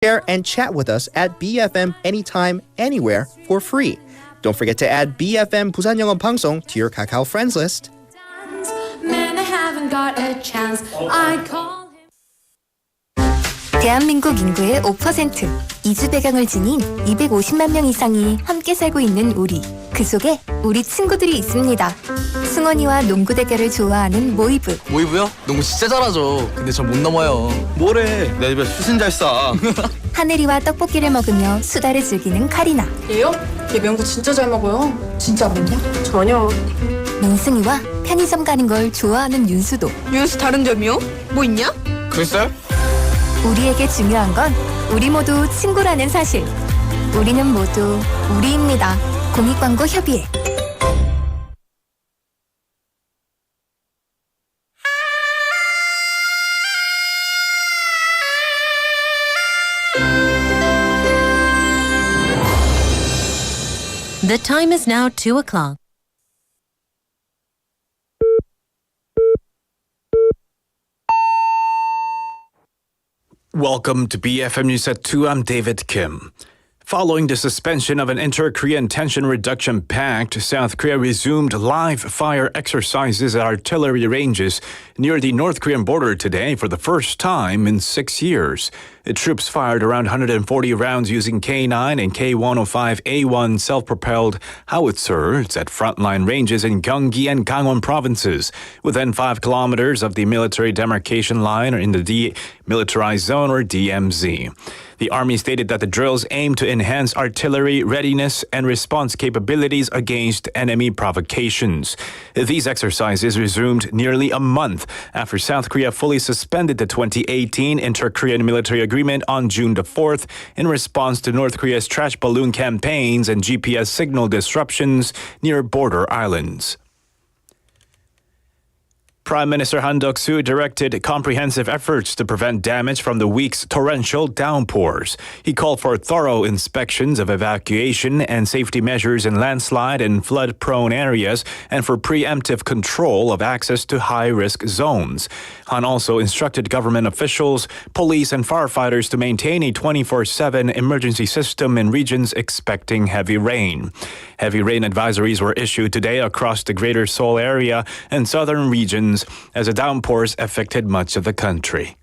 Share and chat with us at BFM anytime, anywhere for free. Don't forget to add BFM 부산영어방송 to your Kakao friends list. Man, I haven't got a chance. I call him. 대한민국 인구의 5%, 이주 배경을 지닌 250만 명 이상이 함께 살고 있는 우리. 그 속에 우리 친구들이 있습니다. 승원이와 농구 대결을 좋아하는 모이브. 모이브요? 농구 진짜 잘하죠. 근데 전 못 넘어요. 뭐래? 내 집에 수신 잘 쏴. 하늘이와 떡볶이를 먹으며 수다를 즐기는 카리나. 얘요? 얘 명구 진짜 잘 먹어요. 진짜 안 먹냐? 전혀. 민승이와 편의점 가는 걸 좋아하는 윤수도. 윤수 다른 점이요? 뭐 있냐? 글쎄? 우리에게 중요한 건 우리 모두 친구라는 사실. 우리는 모두 우리입니다. 공익광고협의회. The time is now 2 o'clock. Welcome to BFM News at 2. I'm David Kim. Following the suspension of an inter-Korean tension reduction pact, South Korea resumed live fire exercises at artillery ranges near the North Korean border today for the first time in 6 years. The troops fired around 140 rounds using K-9 and K-105A1 self-propelled howitzers at frontline ranges in Gyeonggi and Gangwon provinces, within 5 kilometers of the military demarcation line or in the demilitarized zone or DMZ. The Army stated that the drills aim to enhance artillery readiness and response capabilities against enemy provocations. These exercises resumed nearly a month after South Korea fully suspended the 2018 Inter-Korean military agreement on June the 4th in response to North Korea's trash balloon campaigns and GPS signal disruptions near border islands. Prime Minister Han Duck-soo directed comprehensive efforts to prevent damage from the week's torrential downpours. He called for thorough inspections of evacuation and safety measures in landslide and flood-prone areas and for preemptive control of access to high-risk zones. Han also instructed government officials, police, and firefighters to maintain a 24/7 emergency system in regions expecting heavy rain. Heavy rain advisories were issued today across the Greater Seoul area and southern regions as the downpours affected much of the country.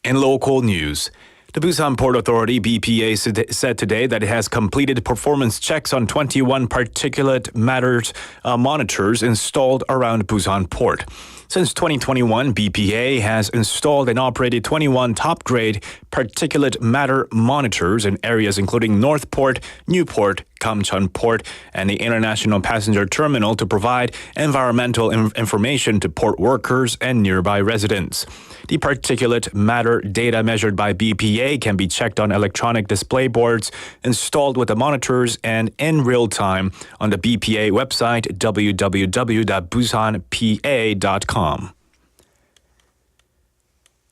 In local news, the Busan Port Authority (BPA) said today that it has completed performance checks on 21 particulate matters monitors installed around Busan Port. Since 2021, BPA has installed and operated 21 top-grade particulate matter monitors in areas including North Port, Newport, Kamcheon Port, and the International Passenger Terminal to provide environmental information to port workers and nearby residents. The particulate matter data measured by BPA can be checked on electronic display boards installed with the monitors and in real time on the BPA website www.busanpa.com.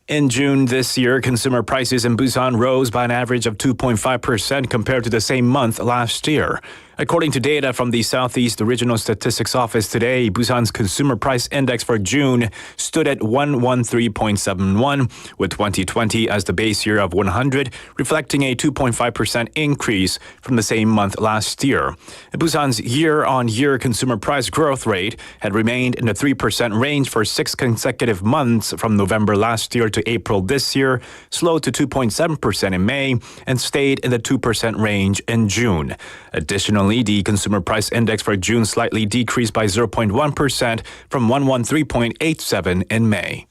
In June this year, consumer prices in Busan rose by an average of 2.5% compared to the same month last year. According to data from the Southeast Regional Statistics Office today, Busan's consumer price index for June stood at 113.71, with 2020 as the base year of 100, reflecting a 2.5% increase from the same month last year. Busan's year-on-year consumer price growth rate had remained in the 3% range for 6 consecutive months from November last year to April this year, slowed to 2.7% in May, and stayed in the 2% range in June. Additionally, the consumer price index for June slightly decreased by 0.1% from 113.87 in May.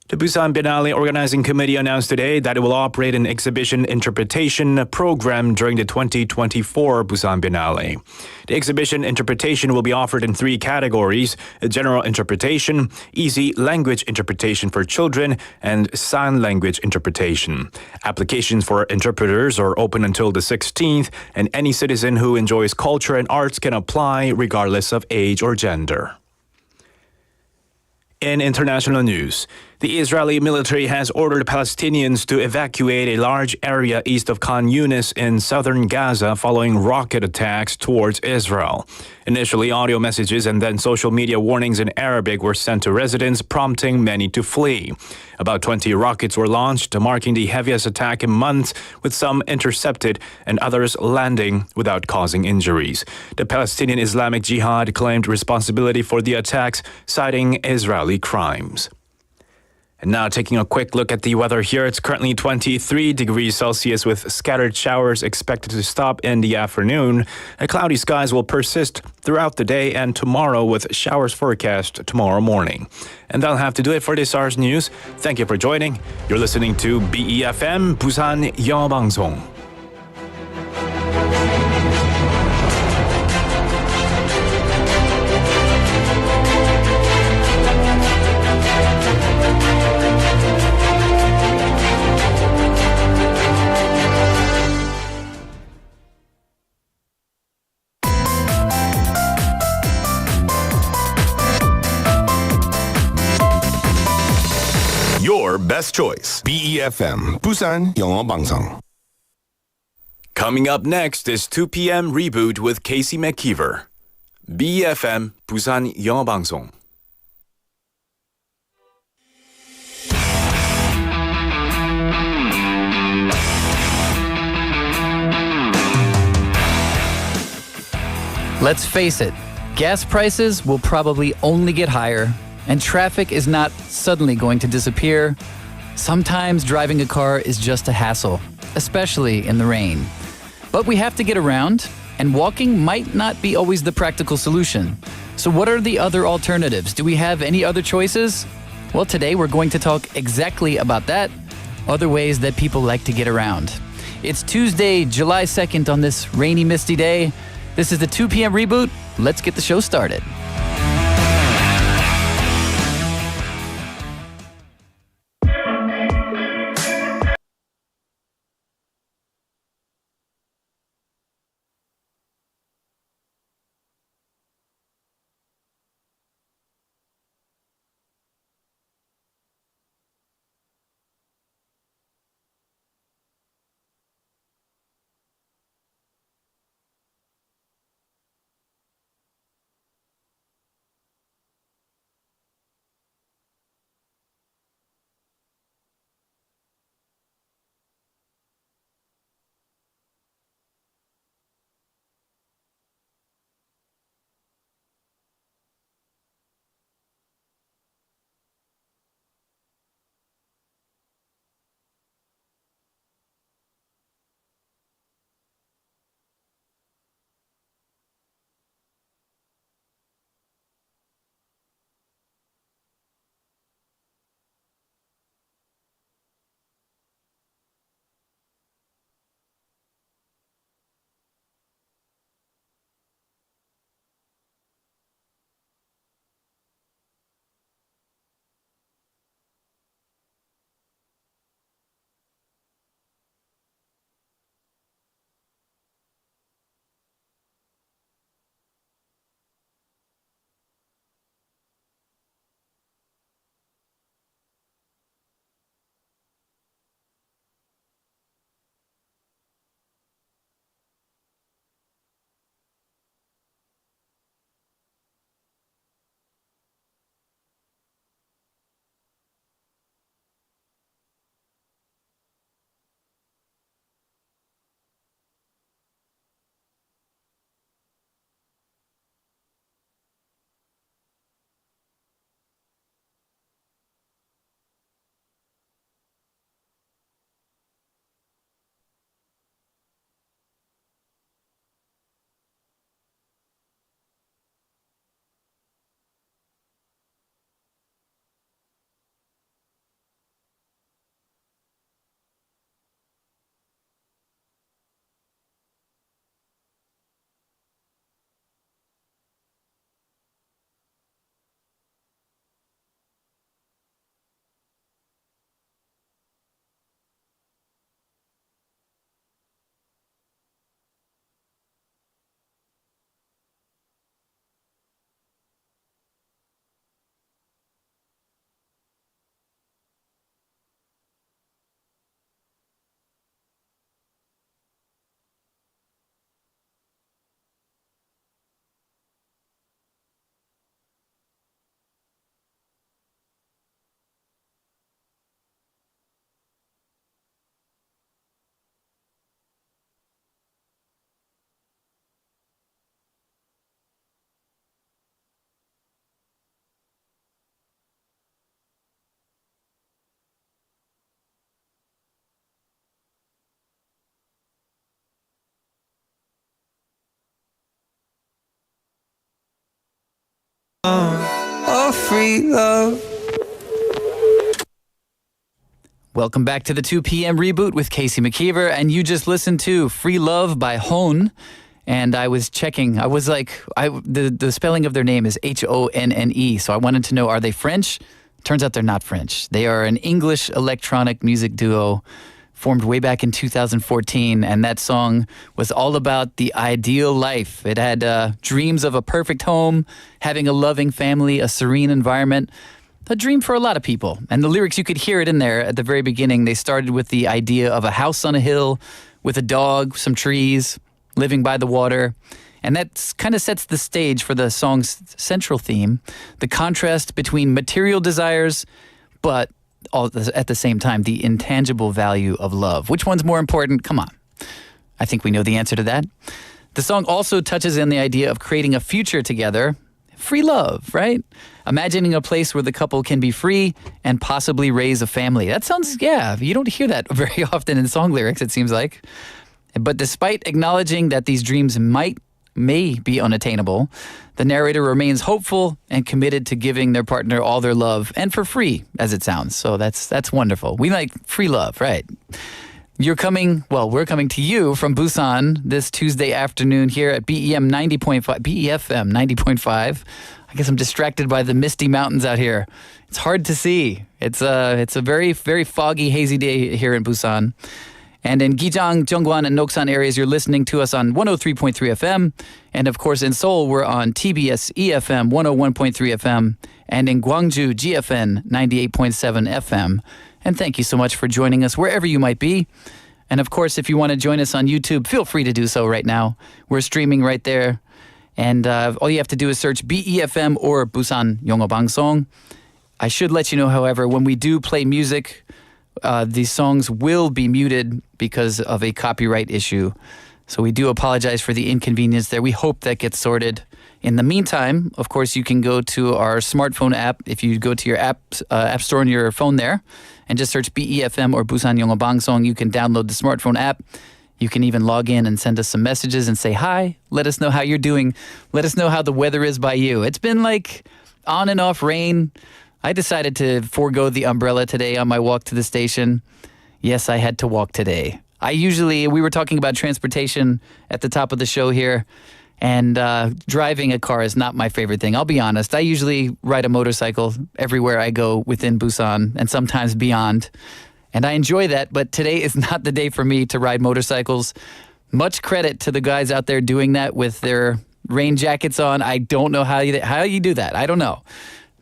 The Busan Biennale Organizing Committee announced today that it will operate an exhibition interpretation program during the 2024 Busan Biennale. The exhibition interpretation will be offered in 3 categories: general interpretation, easy language interpretation for children, and sign language interpretation. Applications for interpreters are open until the 16th, and any citizen who enjoys culture and arts can apply regardless of age or gender. In international news, The Israeli military has ordered Palestinians to evacuate a large area east of Khan Yunis in southern Gaza following rocket attacks towards Israel. Initially, audio messages and then social media warnings in Arabic were sent to residents, prompting many to flee. About 20 rockets were launched, marking the heaviest attack in months, with some intercepted and others landing without causing injuries. The Palestinian Islamic Jihad claimed responsibility for the attacks, citing Israeli crimes. And now taking a quick look at the weather here. It's currently 23 degrees Celsius with scattered showers expected to stop in the afternoon. Cloudy skies will persist throughout the day and tomorrow with showers forecast tomorrow morning. And that'll have to do it for this hour's news. Thank you for joining. You're listening to BEFM Busan 영어방송. Your best choice. BEFM Busan 영어방송. Coming up next is 2 p.m. Reboot with Casey McKeever. BEFM Busan 영어방송. Let's face it, gas prices will probably only get higher, and traffic is not suddenly going to disappear. Sometimes driving a car is just a hassle, especially in the rain. But we have to get around, and walking might not be always the practical solution. So what are the other alternatives? Do we have any other choices? Well, today we're going to talk exactly about that, other ways that people like to get around. It's Tuesday, July 2nd on this rainy, misty day. This is the 2 p.m. Reboot. Let's get the show started. for free love. Welcome back to the 2 p.m. Reboot with Casey McKeever, and you just listened to Free Love by Hone. And I was checking. I was like, the spelling of their name is Honne. So I wanted to know, are they French? Turns out they're not French. They are an English electronic music duo formed way back in 2014. And that song was all about the ideal life. It had dreams of a perfect home, having a loving family, a serene environment. A dream for a lot of people. And the lyrics, you could hear it in there at the very beginning. They started with the idea of a house on a hill with a dog, some trees, living by the water. And that kind of sets the stage for the song's central theme, the contrast between material desires, but all at the same time, the intangible value of love. Which one's more important? Come on. I think we know the answer to that. The song also touches on the idea of creating a future together. Free love, right? Imagining a place where the couple can be free and possibly raise a family. That sounds, you don't hear that very often in song lyrics, it seems like. But despite acknowledging that these dreams may be unattainable, the narrator remains hopeful and committed to giving their partner all their love, and for free, as it sounds. So that's wonderful. We like free love, right? We're coming to you from Busan this Tuesday afternoon here at BEFM 90.5. I guess I'm distracted by the misty mountains out here. It's hard to see. It's a very, very foggy, hazy day here in Busan. And in Gijang, Jeongwan, and Noksan areas, you're listening to us on 103.3 FM. And of course, in Seoul, we're on TBS EFM 101.3 FM. And in Gwangju, GFN 98.7 FM. And thank you so much for joining us wherever you might be. And of course, if you want to join us on YouTube, feel free to do so right now. We're streaming right there. And all you have to do is search BEFM or Busan영어방송. I should let you know, however, when we do play music, these songs will be muted because of a copyright issue. So we do apologize for the inconvenience there. We hope that gets sorted. In the meantime, of course, you can go to our smartphone app. If you go to your app store on your phone there and just search BEFM or 부산영어방송, you can download the smartphone app. You can even log in and send us some messages and say hi. Let us know how you're doing. Let us know how the weather is by you. It's been like on and off rain. I decided to forego the umbrella today on my walk to the station. Yes, I had to walk today. We were talking about transportation at the top of the show here, and driving a car is not my favorite thing. I'll be honest. I usually ride a motorcycle everywhere I go within Busan and sometimes beyond. And I enjoy that, but today is not the day for me to ride motorcycles. Much credit to the guys out there doing that with their rain jackets on. I don't know how you do that. I don't know.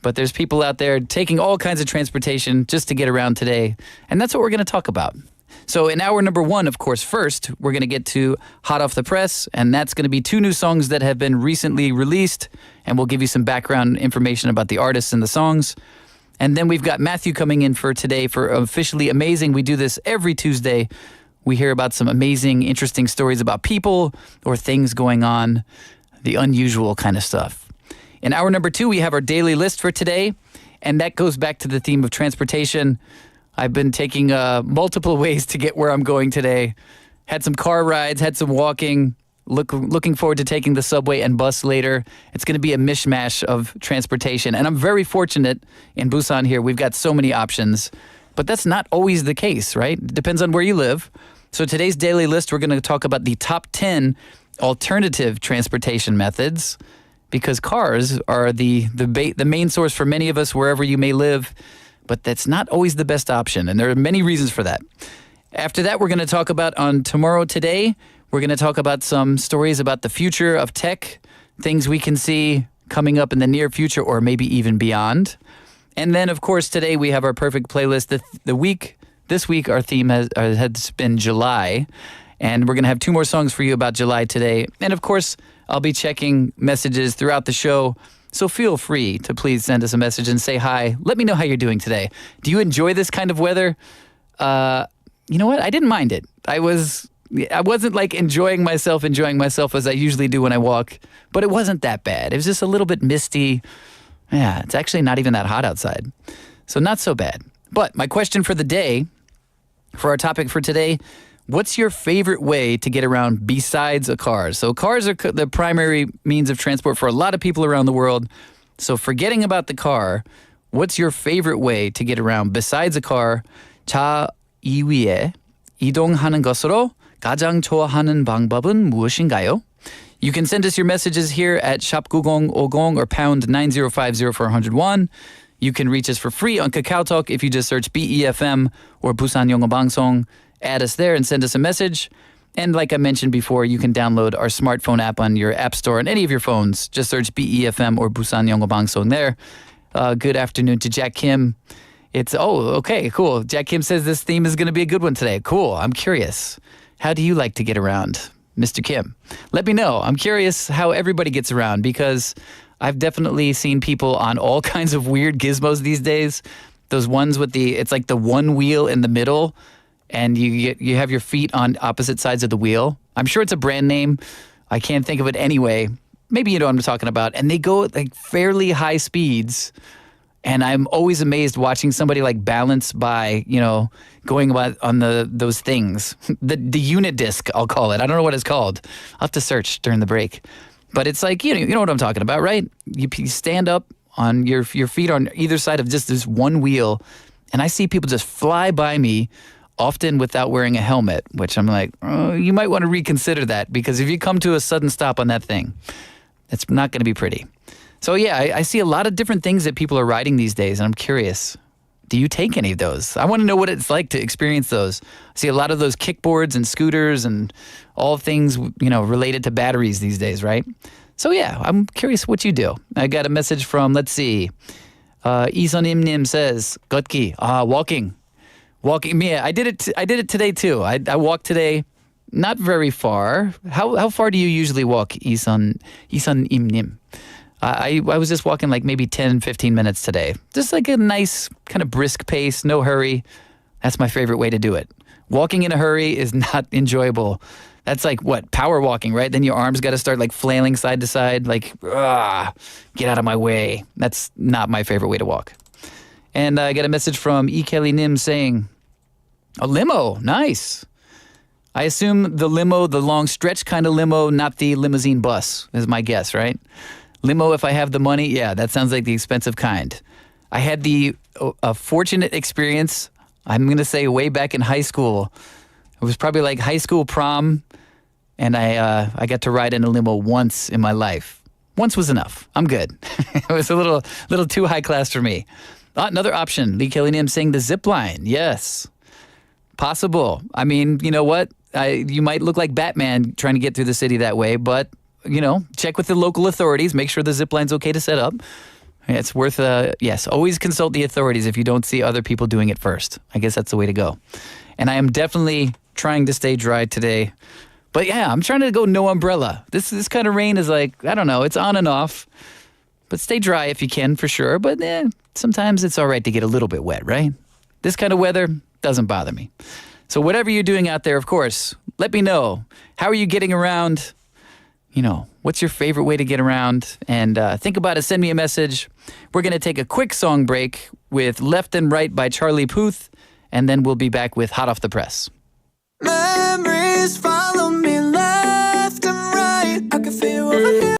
But there's people out there taking all kinds of transportation just to get around today. And that's what we're going to talk about. So in hour number one, of course, first, we're going to get to Hot Off the Press. And that's going to be 2 new songs that have been recently released. And we'll give you some background information about the artists and the songs. And then we've got Matthew coming in for today for Officially Amazing. We do this every Tuesday. We hear about some amazing, interesting stories about people or things going on, the unusual kind of stuff. In hour number 2, we have our daily list for today, and that goes back to the theme of transportation. I've been taking multiple ways to get where I'm going today. Had some car rides, had some walking, looking forward to taking the subway and bus later. It's going to be a mishmash of transportation, and I'm very fortunate in Busan here. We've got so many options, but that's not always the case, right? It depends on where you live. So today's daily list, we're going to talk about the top 10 alternative transportation methods, because cars are the main source for many of us wherever you may live, but that's not always the best option, and there are many reasons for that. After that, we're going to talk about on Tomorrow Today, we're going to talk about some stories about the future of tech, things we can see coming up in the near future or maybe even beyond. And then, of course, today we have our perfect playlist. This week, our theme has been July, and we're going to have 2 more songs for you about July today. And, of course, I'll be checking messages throughout the show, so feel free to please send us a message and say hi. Let me know how you're doing today. Do you enjoy this kind of weather? You know what? I didn't mind it. I wasn't like enjoying myself as I usually do when I walk, but it wasn't that bad. It was just a little bit misty. Yeah, it's actually not even that hot outside, so not so bad. But my question for the day, for our topic for today, what's your favorite way to get around besides a car? So cars are the primary means of transport for a lot of people around the world. So forgetting about the car, what's your favorite way to get around besides a car? 차 이위에 이동하는 것으로 가장 좋아하는 방법은 무엇인가요? You can send us your messages here at 샵9050 or pound 9050 for 101. You can reach us for free on KakaoTalk if you just search BEFM or 부산영어방송. Add us there and send us a message. And like I mentioned before, you can download our smartphone app on your app store on any of your phones. Just search BEFM or 부산영어방송 there. Good afternoon to Jack Kim. Okay, cool. Jack Kim says this theme is going to be a good one today. Cool. I'm curious. How do you like to get around, Mr. Kim? Let me know. I'm curious how everybody gets around because I've definitely seen people on all kinds of weird gizmos these days. Those ones with it's like the one wheel in the middle and you have your feet on opposite sides of the wheel. I'm sure it's a brand name. I can't think of it anyway. Maybe you know what I'm talking about. And they go at like fairly high speeds. And I'm always amazed watching somebody like balance by, going about on those things. The unit disc, I'll call it. I don't know what it's called. I'll have to search during the break. But it's like, you know what I'm talking about, right? You stand up on your feet on either side of just this one wheel. And I see people just fly by me, often without wearing a helmet, which I'm like, you might want to reconsider that because if you come to a sudden stop on that thing, it's not going to be pretty. So yeah, I see a lot of different things that people are riding these days, and I'm curious, do you take any of those? I want to know what it's like to experience those. I see a lot of those kickboards and scooters and all things, related to batteries these days, right? So yeah, I'm curious what you do. I got a message from, let's see, 이선임님 says, 걷기, walking. Yeah, I did it today too. I walked today, not very far. How far do you usually walk, 이선임님? I was just walking like maybe 10, 15 minutes today. Just like a nice kind of brisk pace, no hurry. That's my favorite way to do it. Walking in a hurry is not enjoyable. That's like what? Power walking, right? Then your arms got to start like flailing side to side, like, get out of my way. That's not my favorite way to walk. And I got a message from Kelly Nim saying, a limo, nice. I assume the limo, the long stretch kind of limo, not the limousine bus, is my guess, right? Limo, if I have the money, yeah, that sounds like the expensive kind. I had the fortunate experience, I'm going to say way back in high school. It was probably like high school prom, and I got to ride in a limo once in my life. Once was enough. I'm good. It was a little too high class for me. Another option, Lee Kelly Nim saying the zip line. Yes, possible. I mean, you know what? You might look like Batman trying to get through the city that way, but check with the local authorities. Make sure the zip line's okay to set up. It's worth, yes, always consult the authorities if you don't see other people doing it first. I guess that's the way to go. And I am definitely trying to stay dry today. But yeah, I'm trying to go no umbrella. This kind of rain is like, I don't know, it's on and off. But stay dry if you can, for sure. But sometimes it's all right to get a little bit wet, right? This kind of weather doesn't bother me. So whatever you're doing out there, of course, let me know. How are you getting around? What's your favorite way to get around? And think about it. Send me a message. We're going to take a quick song break with Left and Right by Charlie Puth, and then we'll be back with Hot Off the Press. Memories follow me left and right. I can feel you over here.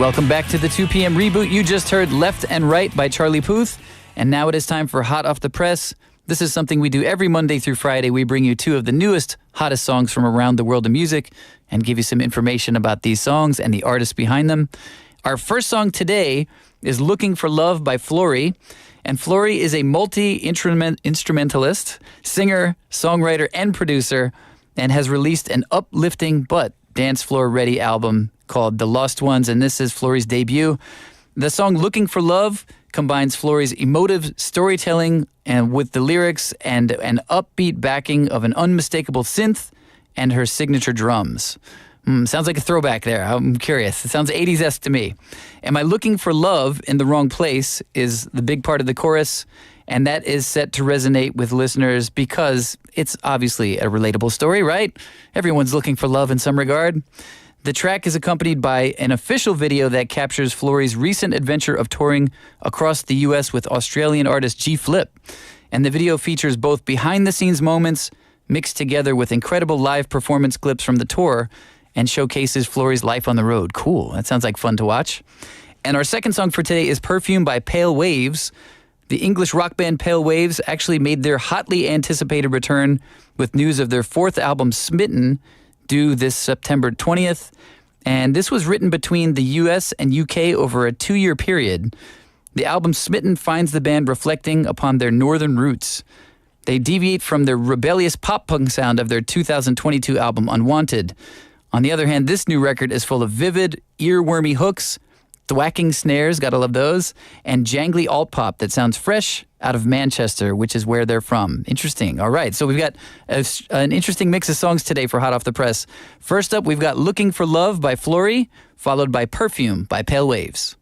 Welcome back to the 2 p.m. Reboot. You just heard Left and Right by Charlie Puth. And now it is time for Hot Off the Press. This is something we do every Monday through Friday. We bring you two of the newest, hottest songs from around the world of music and give you some information about these songs and the artists behind them. Our first song today is Looking for Love by Flory. And Flory is a multi-instrumentalist, singer, songwriter, and producer, and has released an uplifting but dance floor ready album called The Lost Ones, and this is Flory's debut. The song Looking for Love combines Flory's emotive storytelling and with the lyrics and an upbeat backing of an unmistakable synth and her signature drums. Sounds like a throwback there. I'm curious. It sounds 80s-esque to me. Am I looking for love in the wrong place is the big part of the chorus, and that is set to resonate with listeners because it's obviously a relatable story, right? Everyone's looking for love in some regard. The track is accompanied by an official video that captures Flory's recent adventure of touring across the U.S. with Australian artist G Flip. And the video features both behind-the-scenes moments mixed together with incredible live performance clips from the tour and showcases Flory's life on the road. Cool. That sounds like fun to watch. And our second song for today is Perfume by Pale Waves. The English rock band Pale Waves actually made their hotly anticipated return with news of their fourth album, Smitten, due this September 20th. And this was written between the US and UK over a 2-year period. The album Smitten finds the band reflecting upon their northern roots. They deviate from the rebellious pop-punk sound of their 2022 album Unwanted. On the other hand, this new record is full of vivid, earwormy hooks, thwacking snares, gotta love those, and jangly alt-pop that sounds fresh out of Manchester, which is where they're from. Interesting. All right, so we've got an interesting mix of songs today for Hot Off the Press. First up, we've got Looking for Love by Flory, followed by Perfume by Pale Waves.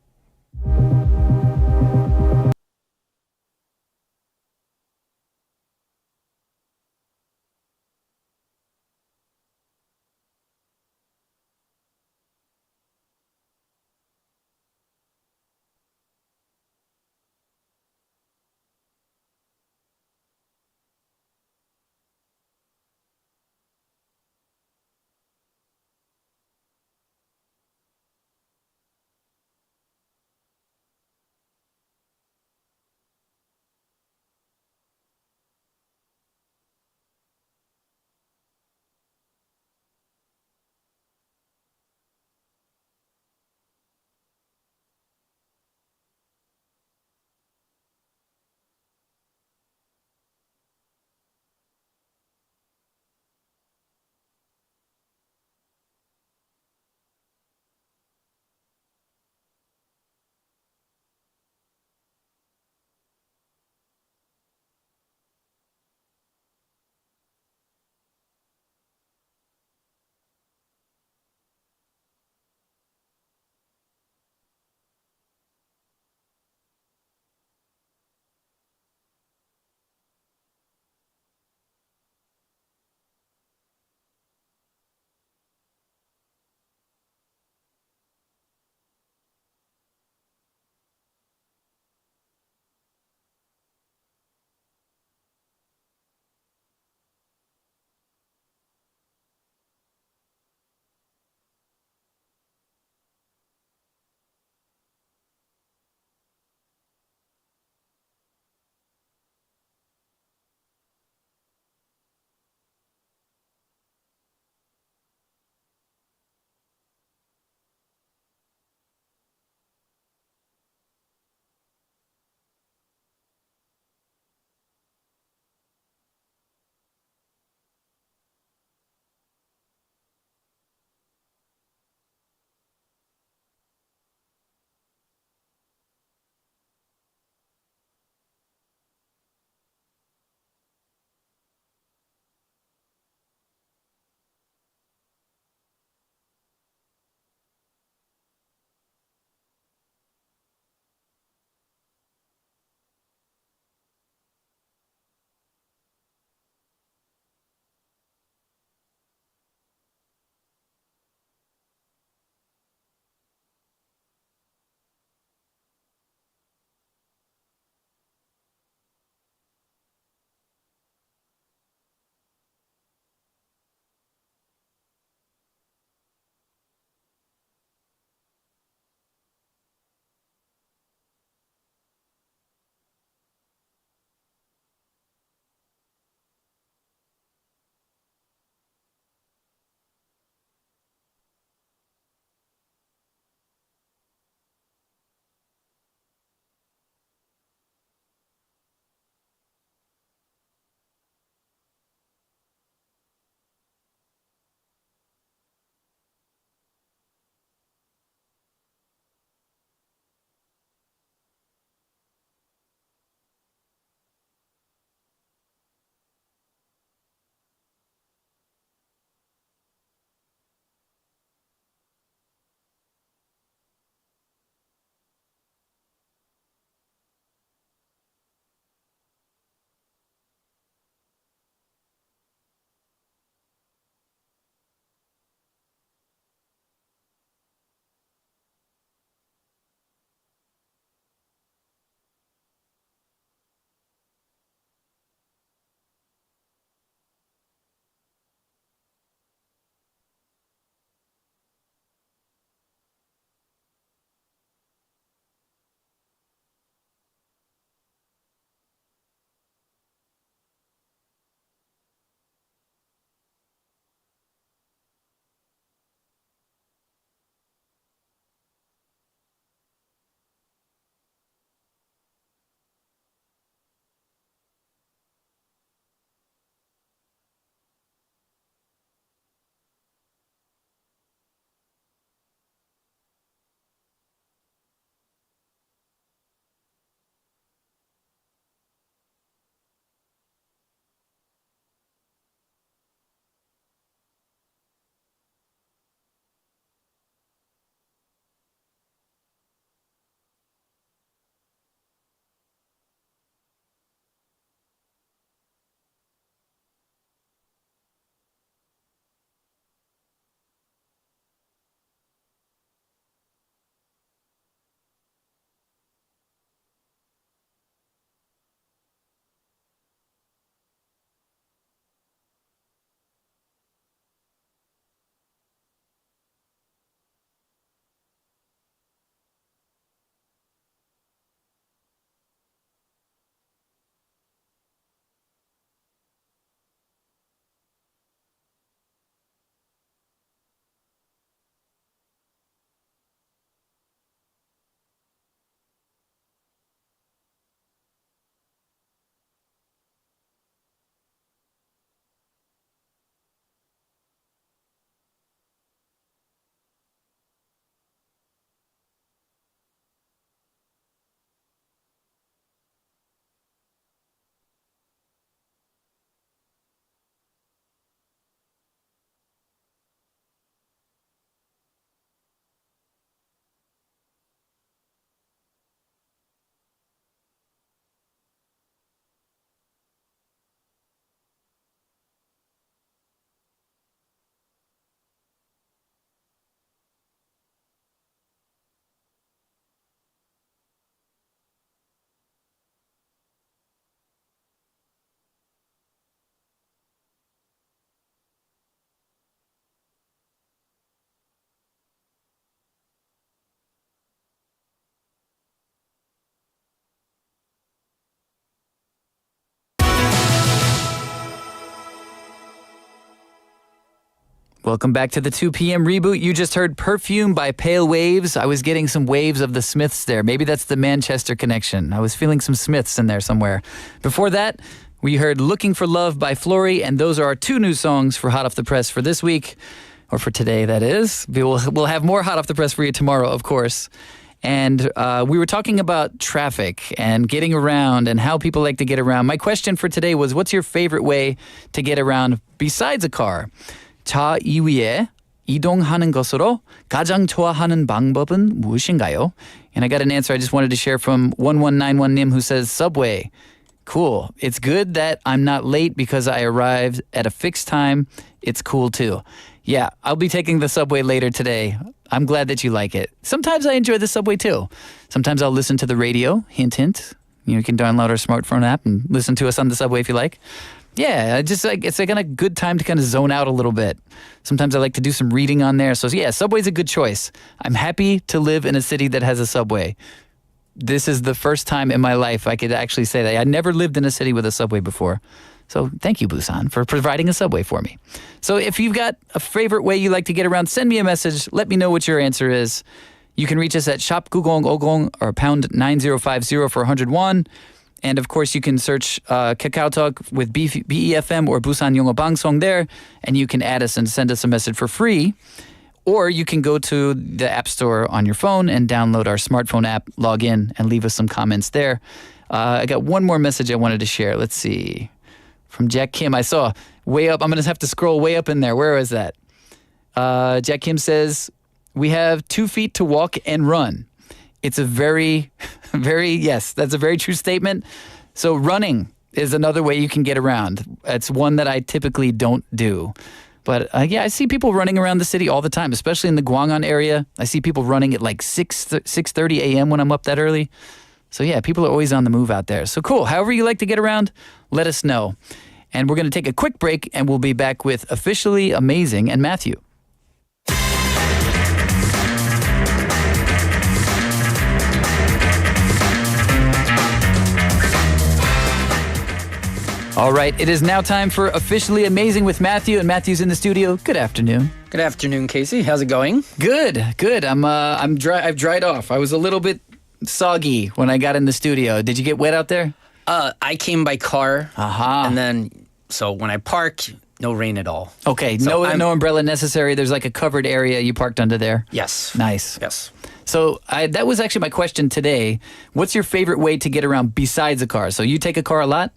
Welcome back to the 2 p.m. Reboot. You just heard Perfume by Pale Waves. I was getting some waves of the Smiths there. Maybe that's the Manchester connection. I was feeling some Smiths in there somewhere. Before that, we heard Looking for Love by Flory, and those are our 2 new songs for Hot Off the Press for this week, or for today, that is. We'll have more Hot Off the Press for you tomorrow, of course. And we were talking about traffic and getting around and how people like to get around. My question for today was, what's your favorite way to get around besides a car? 차 이위에 이동하는 것으로 가장 좋아하는 방법은 무엇인가요? And I got an answer I just wanted to share from 1191님 who says, Subway. Cool. It's good that I'm not late because I arrived at a fixed time. It's cool too. Yeah, I'll be taking the subway later today. I'm glad that you like it. Sometimes I enjoy the subway too. Sometimes I'll listen to the radio. Hint, hint. You can download our smartphone app and listen to us on the subway if you like. Yeah, just like it's like a good time to kind of zone out a little bit. Sometimes I like to do some reading on there. So yeah, subway's a good choice. I'm happy to live in a city that has a subway. This is the first time in my life I could actually say that. I never lived in a city with a subway before. So thank you, Busan, for providing a subway for me. So if you've got a favorite way you like to get around, send me a message. Let me know what your answer is. You can reach us at 샵9050 or pound 9050 for 101. And of course, you can search Kakao Talk with BEFM or 부산영어방송 there, and you can add us and send us a message for free. Or you can go to the App Store on your phone and download our smartphone app, log in, and leave us some comments there. I got one more message I wanted to share. Let's see. From Jack Kim, I saw way up. I'm going to have to scroll way up in there. Where is that? Jack Kim says, we have 2 feet to walk and run. It's a very, yes, that's a very true statement. So running is another way you can get around. It's one that I typically don't do. But yeah, I see people running around the city all the time, especially in the Gwangan area. I see people running at like 6:30 a.m. when I'm up that early. So yeah, people are always on the move out there. So cool. However you like to get around, let us know. And we're going to take a quick break, and we'll be back with Officially Amazing and Matthew. All right, it is now time for Officially Amazing with Matthew, and Matthew's in the studio. Good afternoon. Good afternoon, Casey. How's it going? Good. I've dried off. I was a little bit soggy when I got in the studio. Did you get wet out there? I came by car, and then so when I park, no rain at all. Okay, so no umbrella necessary. There's like a covered area you parked under there. Yes. Nice. Yes. So that was actually my question today. What's your favorite way to get around besides a car? So you take a car a lot?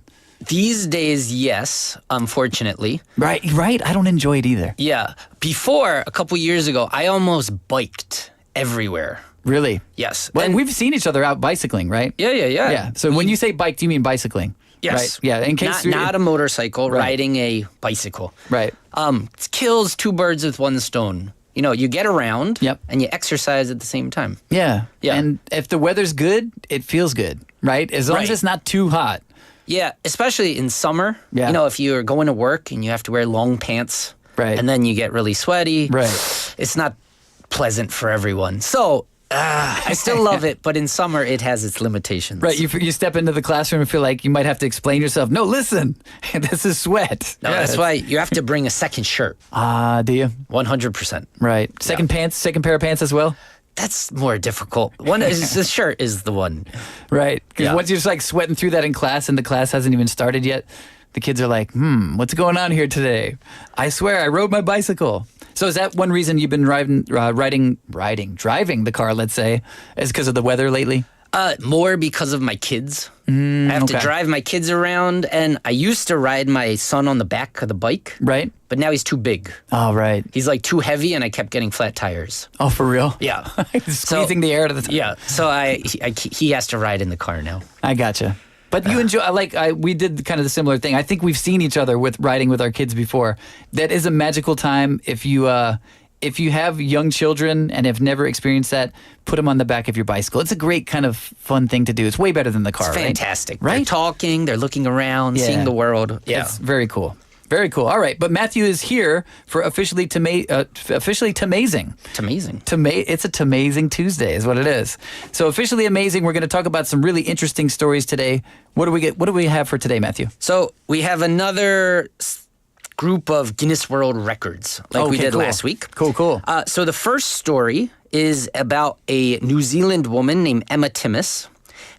These days, yes, unfortunately. Right. I don't enjoy it either. Yeah. Before, a couple years ago, I almost biked everywhere. Really? Yes. Well, we've seen each other out bicycling, right? Yeah. Yeah. So when you say bike, do you mean bicycling? Yes. Right? Yeah. In case not a motorcycle, Right. riding a bicycle. Right. It kills 2 birds with 1 stone. You know, you get around Yep. and you exercise at the same time. Yeah. Yeah. And if the weather's good, it feels good, right? As long as Right. it's not too hot. Yeah, especially in summer. Yeah. You know, if you're going to work and you have to wear long pants, Right. and then you get really sweaty, Right. it's not pleasant for everyone. So I still love it, but in summer it has its limitations. Right. You step into the classroom and feel like you might have to explain yourself. No, listen, this is sweat. No, that's why you have to bring a second shirt. Do you? 100%. Right. Second pair of pants as well? That's more difficult. The shirt is the one. Right. Because Yeah. once you're just like sweating through that in class and the class hasn't even started yet, the kids are like, what's going on here today? I swear I rode my bicycle. So is that one reason you've been driving the car, let's say, is because of the weather lately? More because of my kids. I have to drive my kids around, and I used to ride my son on the back of the bike. Right. But now he's too big. Oh, right. He's like too heavy, and I kept getting flat tires. Oh, for real? Yeah. Squeezing the air out of the tire. Yeah. So he has to ride in the car now. I gotcha. But you enjoy, we did kind of the similar thing. I think we've seen each other with riding with our kids before. That is a magical time. If you have young children and have never experienced that, put them on the back of your bicycle. It's a great kind of fun thing to do. It's way better than the car, It's right? fantastic. Right? They're talking, they're looking around, Yeah. seeing the world. Yeah. It's very cool. Very cool. All right, but Matthew is here for officially Tamazing. It's a Tamazing Tuesday, is what it is. So officially amazing. We're going to talk about some really interesting stories today. What do we have for today, Matthew? So we have another group of Guinness World Records, like we did last week. Cool. So the first story is about a New Zealand woman named Emma Timmis,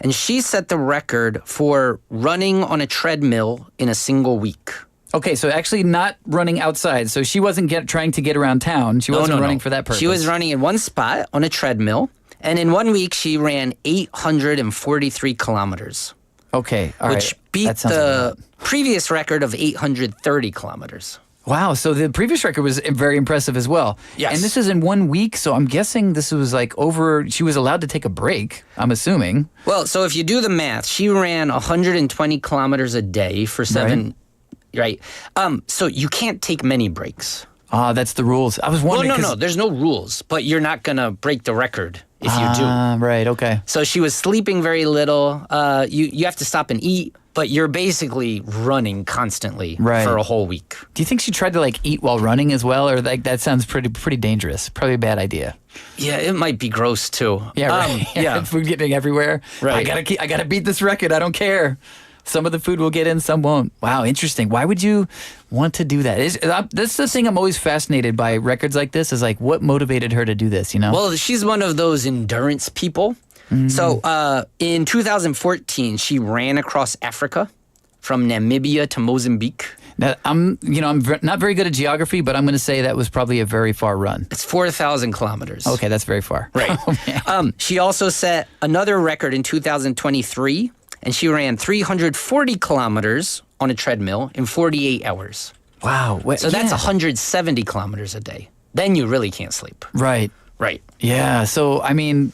and she set the record for running on a treadmill in a single week. Okay, so actually not running outside. So she wasn't trying to get around town. She wasn't running for that purpose. She was running in one spot on a treadmill, and in 1 week she ran 843 kilometers. Okay, all right. Which beat the previous record of 830 kilometers. Wow, so the previous record was very impressive as well. Yes. And this is in 1 week, so I'm guessing this was like she was allowed to take a break, I'm assuming. Well, so if you do the math, she ran 120 kilometers a day for 7, right? So you can't take many breaks. That's the rules. I was wondering. Well, no, there's no rules, but you're not going to break the record if you do. Right, okay. So she was sleeping very little. You have to stop and eat, but you're basically running constantly for a whole week. Do you think she tried to like eat while running as well, or like that sounds pretty dangerous? Probably a bad idea. Yeah, it might be gross too. Yeah, right. Food getting everywhere. Right. I gotta beat this record. I don't care. Some of the food will get in, some won't. Wow, interesting. Why would you want to do that? That's the thing I'm always fascinated by records like this is like what motivated her to do this, you know? Well, she's one of those endurance people. So in 2014, she ran across Africa from Namibia to Mozambique. Now, I'm not very good at geography, but I'm going to say that was probably a very far run. It's 4,000 kilometers. Okay, that's very far. Right. She also set another record in 2023, and she ran 340 kilometers on a treadmill in 48 hours. Wow. So that's 170 kilometers a day. Then you really can't sleep. Right. Right. Yeah. So, I mean,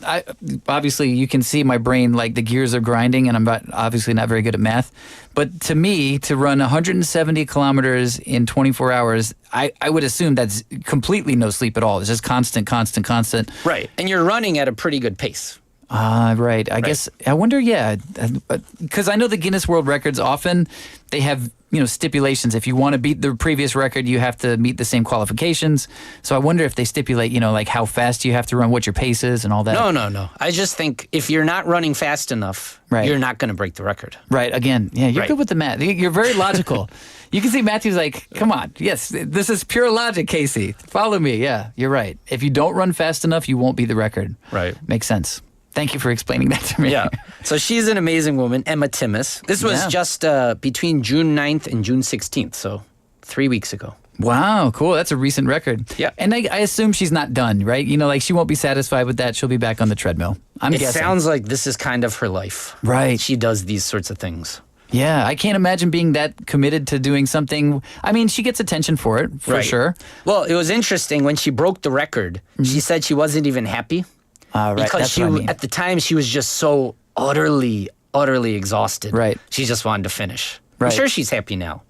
obviously you can see my brain, like the gears are grinding, and I'm obviously not very good at math. But to me, to run 170 kilometers in 24 hours, I would assume that's completely no sleep at all. It's just constant. Right. And you're running at a pretty good pace. Right. I guess, I wonder, because I know the Guinness World Records often, they have, stipulations. If you want to beat the previous record, you have to meet the same qualifications. So I wonder if they stipulate, like how fast you have to run, what your pace is and all that. No. I just think if you're not running fast enough, you're not going to break the record. Right. Again, you're good with the math. You're very logical. You can see Matthew's like, come on. Yes, this is pure logic, Casey. Follow me. Yeah, you're right. If you don't run fast enough, you won't beat the record. Right. Makes sense. Thank you for explaining that to me. Yeah. So she's an amazing woman, Emma Timmis. This was just between June 9th and June 16th, so 3 weeks ago. Wow, cool. That's a recent record. Yeah. And I assume she's not done, right? Like she won't be satisfied with that. She'll be back on the treadmill. I'm guessing. It sounds like this is kind of her life. Right. She does these sorts of things. Yeah, I can't imagine being that committed to doing something. I mean, she gets attention for it, for sure. Well, it was interesting. When she broke the record, she said she wasn't even happy. Right. Because at the time, she was just so utterly exhausted. Right. She just wanted to finish. Right. I'm sure she's happy now.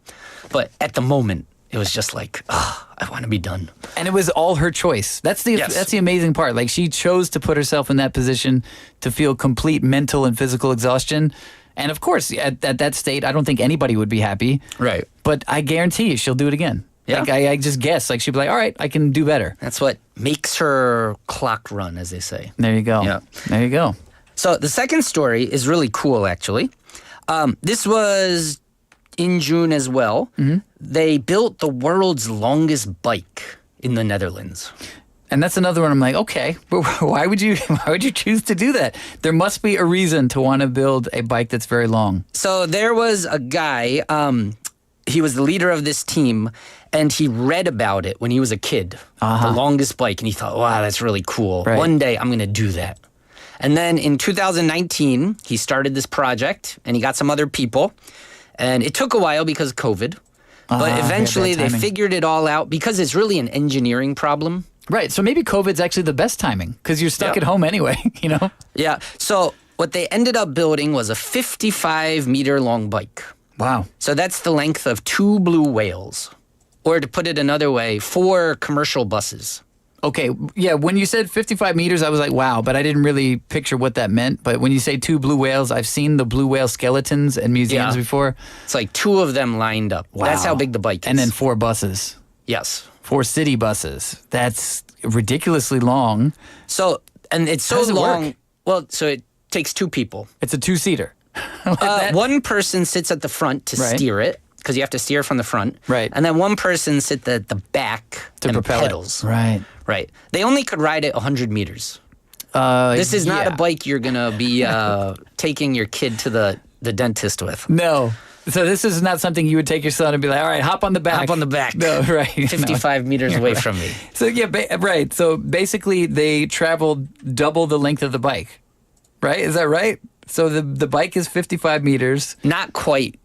But at the moment, it was just like, I want to be done. And it was all her choice. That's the amazing part. Like she chose to put herself in that position to feel complete mental and physical exhaustion. And of course, at that state, I don't think anybody would be happy. Right. But I guarantee you she'll do it again. Yeah. Like I just guess. Like she'd be like, all right, I can do better. That's what makes her clock run, as they say. There you go. Yeah. There you go. So the second story is really cool, actually. This was in June as well. Mm-hmm. They built the world's longest bike in the Netherlands. And that's another one I'm like, okay, but why would you choose to do that? There must be a reason to want to build a bike that's very long. So there was a guy, he was the leader of this team, and he read about it when he was a kid, the longest bike, and he thought, wow, that's really cool. Right. One day I'm going to do that. And then in 2019, he started this project, and he got some other people, and it took a while because of COVID, but eventually they figured it all out because it's really an engineering problem. Right, so maybe COVID's actually the best timing because you're stuck at home anyway, Yeah, so what they ended up building was a 55-meter long bike. Wow. So that's the length of 2 blue whales. Or to put it another way, 4 commercial buses. Okay, yeah, when you said 55 meters, I was like, wow, but I didn't really picture what that meant. But when you say 2 blue whales, I've seen the blue whale skeletons in museums before. It's like 2 of them lined up. Wow. That's how big the bike is. And then 4 buses. Yes. 4 city buses. That's ridiculously long. So, and it's so How does it long. work? Well, so it takes 2 people. It's a 2-seater. One person sits at the front to steer it, because you have to steer from the front. Right. And then one person sits at the back To and propel pedals. it. Right. Right. They only could ride it 100 meters. This is not a bike you're going to be taking your kid to the dentist with. No. So this is not something you would take your son and be like, all right, hop on the back. Hop on the back. No, right. 55 meters away from me. So right. So basically they traveled double the length of the bike. Right? Is that right? So the bike is 55 meters. Not quite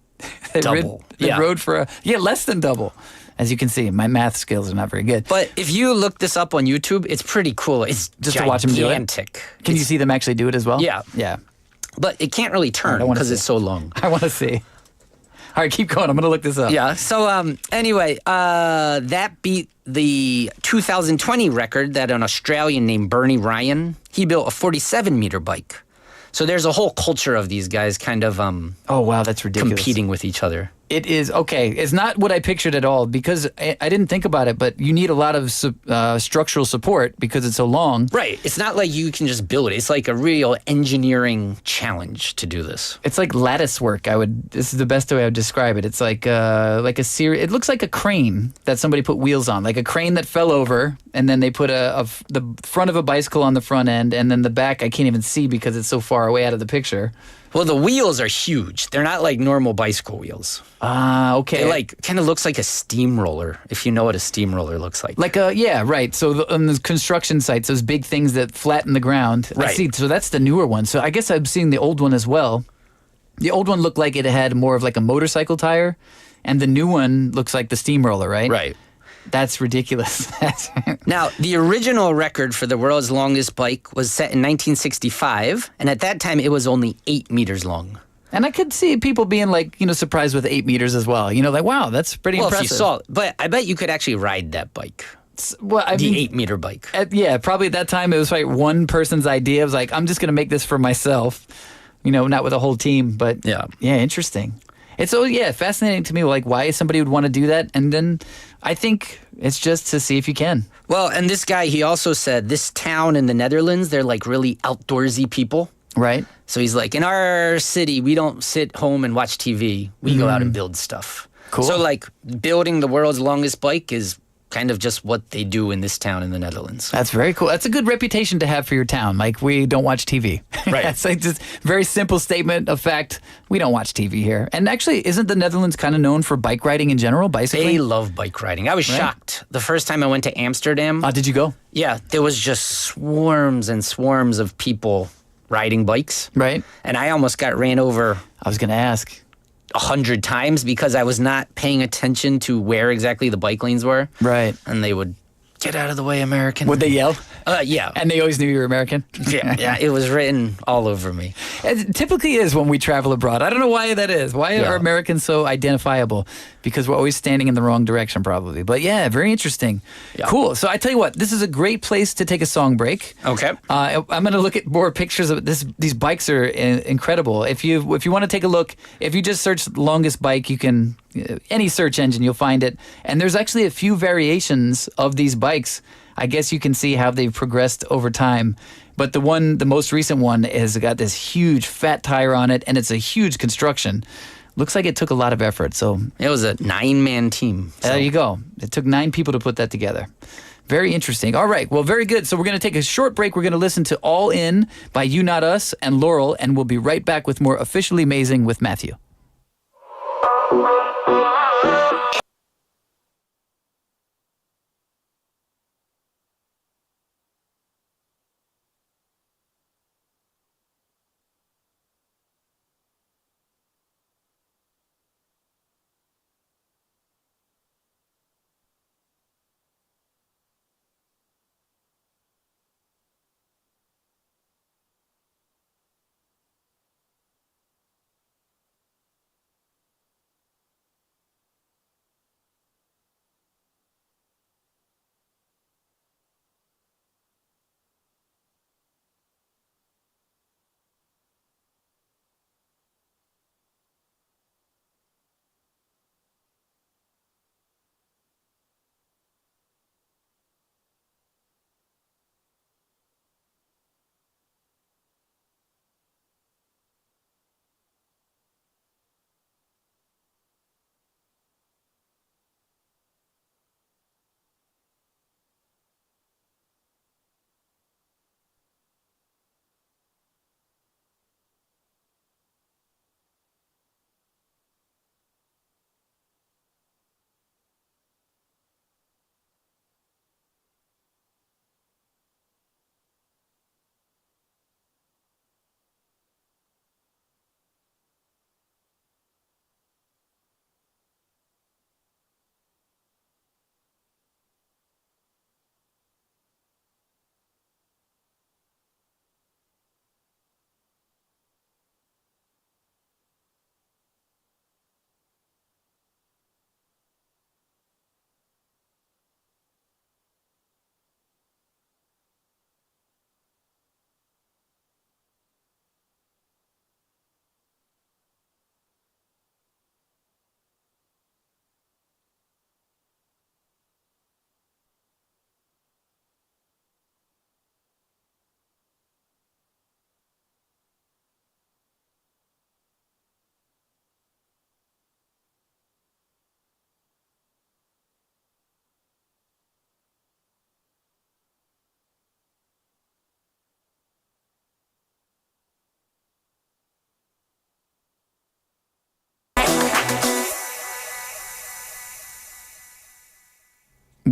double. They rode for less than double. As you can see, my math skills are not very good. But if you look this up on YouTube, it's pretty cool. It's just to watch them do it. Gigantic. Can you see them actually do it as well? Yeah. Yeah. But it can't really turn because it's so long. I want to see. All right, keep going. I'm going to look this up. Yeah. So anyway, that beat the 2020 record that an Australian named Bernie Ryan, he built a 47-meter bike. So there's a whole culture of these guys kind of oh wow, that's ridiculous. Competing with each other. It is okay. It's not what I pictured at all because I didn't think about it. But you need a lot of structural support because it's so long. Right. It's not like you can just build it. It's like a real engineering challenge to do this. It's like lattice work. This is the best way I would describe it. It's like a series. It looks like a crane that somebody put wheels on, like a crane that fell over, and then they put the front of a bicycle on the front end, and then the back I can't even see because it's so far away out of the picture. Well, the wheels are huge. They're not like normal bicycle wheels. Ah, okay. It kind of looks like a steamroller, if you know what a steamroller looks like. Right. So on the construction sites, those big things that flatten the ground. Right. I see. So that's the newer one. So I guess I've seen the old one as well. The old one looked like it had more of like a motorcycle tire, and the new one looks like the steamroller, right? Right. That's ridiculous. Now, the original record for the world's longest bike was set in 1965, and at that time it was only 8 meters long. And I could see people being surprised with 8 meters as well. Like, wow, that's pretty impressive. If you saw it. But I bet you could actually ride that bike. Well, I mean, 8-meter bike. Probably at that time it was like one person's idea. It was like, I'm just going to make this for myself, not with a whole team. But yeah, interesting. It's fascinating to me, like why somebody would want to do that. And then I think it's just to see if you can. Well, and this guy, he also said this town in the Netherlands, they're like really outdoorsy people. Right. So he's like, in our city, we don't sit home and watch TV. We go out and build stuff. Cool. So like building the world's longest bike is kind of just what they do in this town in the Netherlands. That's very cool. That's a good reputation to have for your town. Like, we don't watch TV. Right. It's like just very simple statement of fact. We don't watch TV here. And actually, isn't the Netherlands kind of known for bike riding in general, bicycling? They love bike riding. I was shocked. The first time I went to Amsterdam. Did you go? Yeah. There was just swarms and swarms of people riding bikes. Right. And I almost got ran over. I was going to ask. 100 times because I was not paying attention to where exactly the bike lanes were. Right. And they would, get out of the way, American. Would they yell? Yeah. And they always knew you were American? Yeah, it was written all over me. It typically is when we travel abroad. I don't know why that is. Why are Americans so identifiable? Because we're always standing in the wrong direction, probably. But yeah, very interesting. Yeah. Cool. So I tell you what, this is a great place to take a song break. Okay. I'm going to look at more pictures of this. These bikes are incredible. If you want to take a look, if you just search longest bike, you can, any search engine, you'll find it. And there's actually a few variations of these bikes. I guess you can see how they've progressed over time. But the most recent one has got this huge fat tire on it, and it's a huge construction. Looks like it took a lot of effort. So it was a 9-man team. So. There you go. It took 9 people to put that together. Very interesting. All right. Well, very good. So we're going to take a short break. We're going to listen to All In by You Not Us and Laurel, and we'll be right back with more Officially Amazing with Matthew.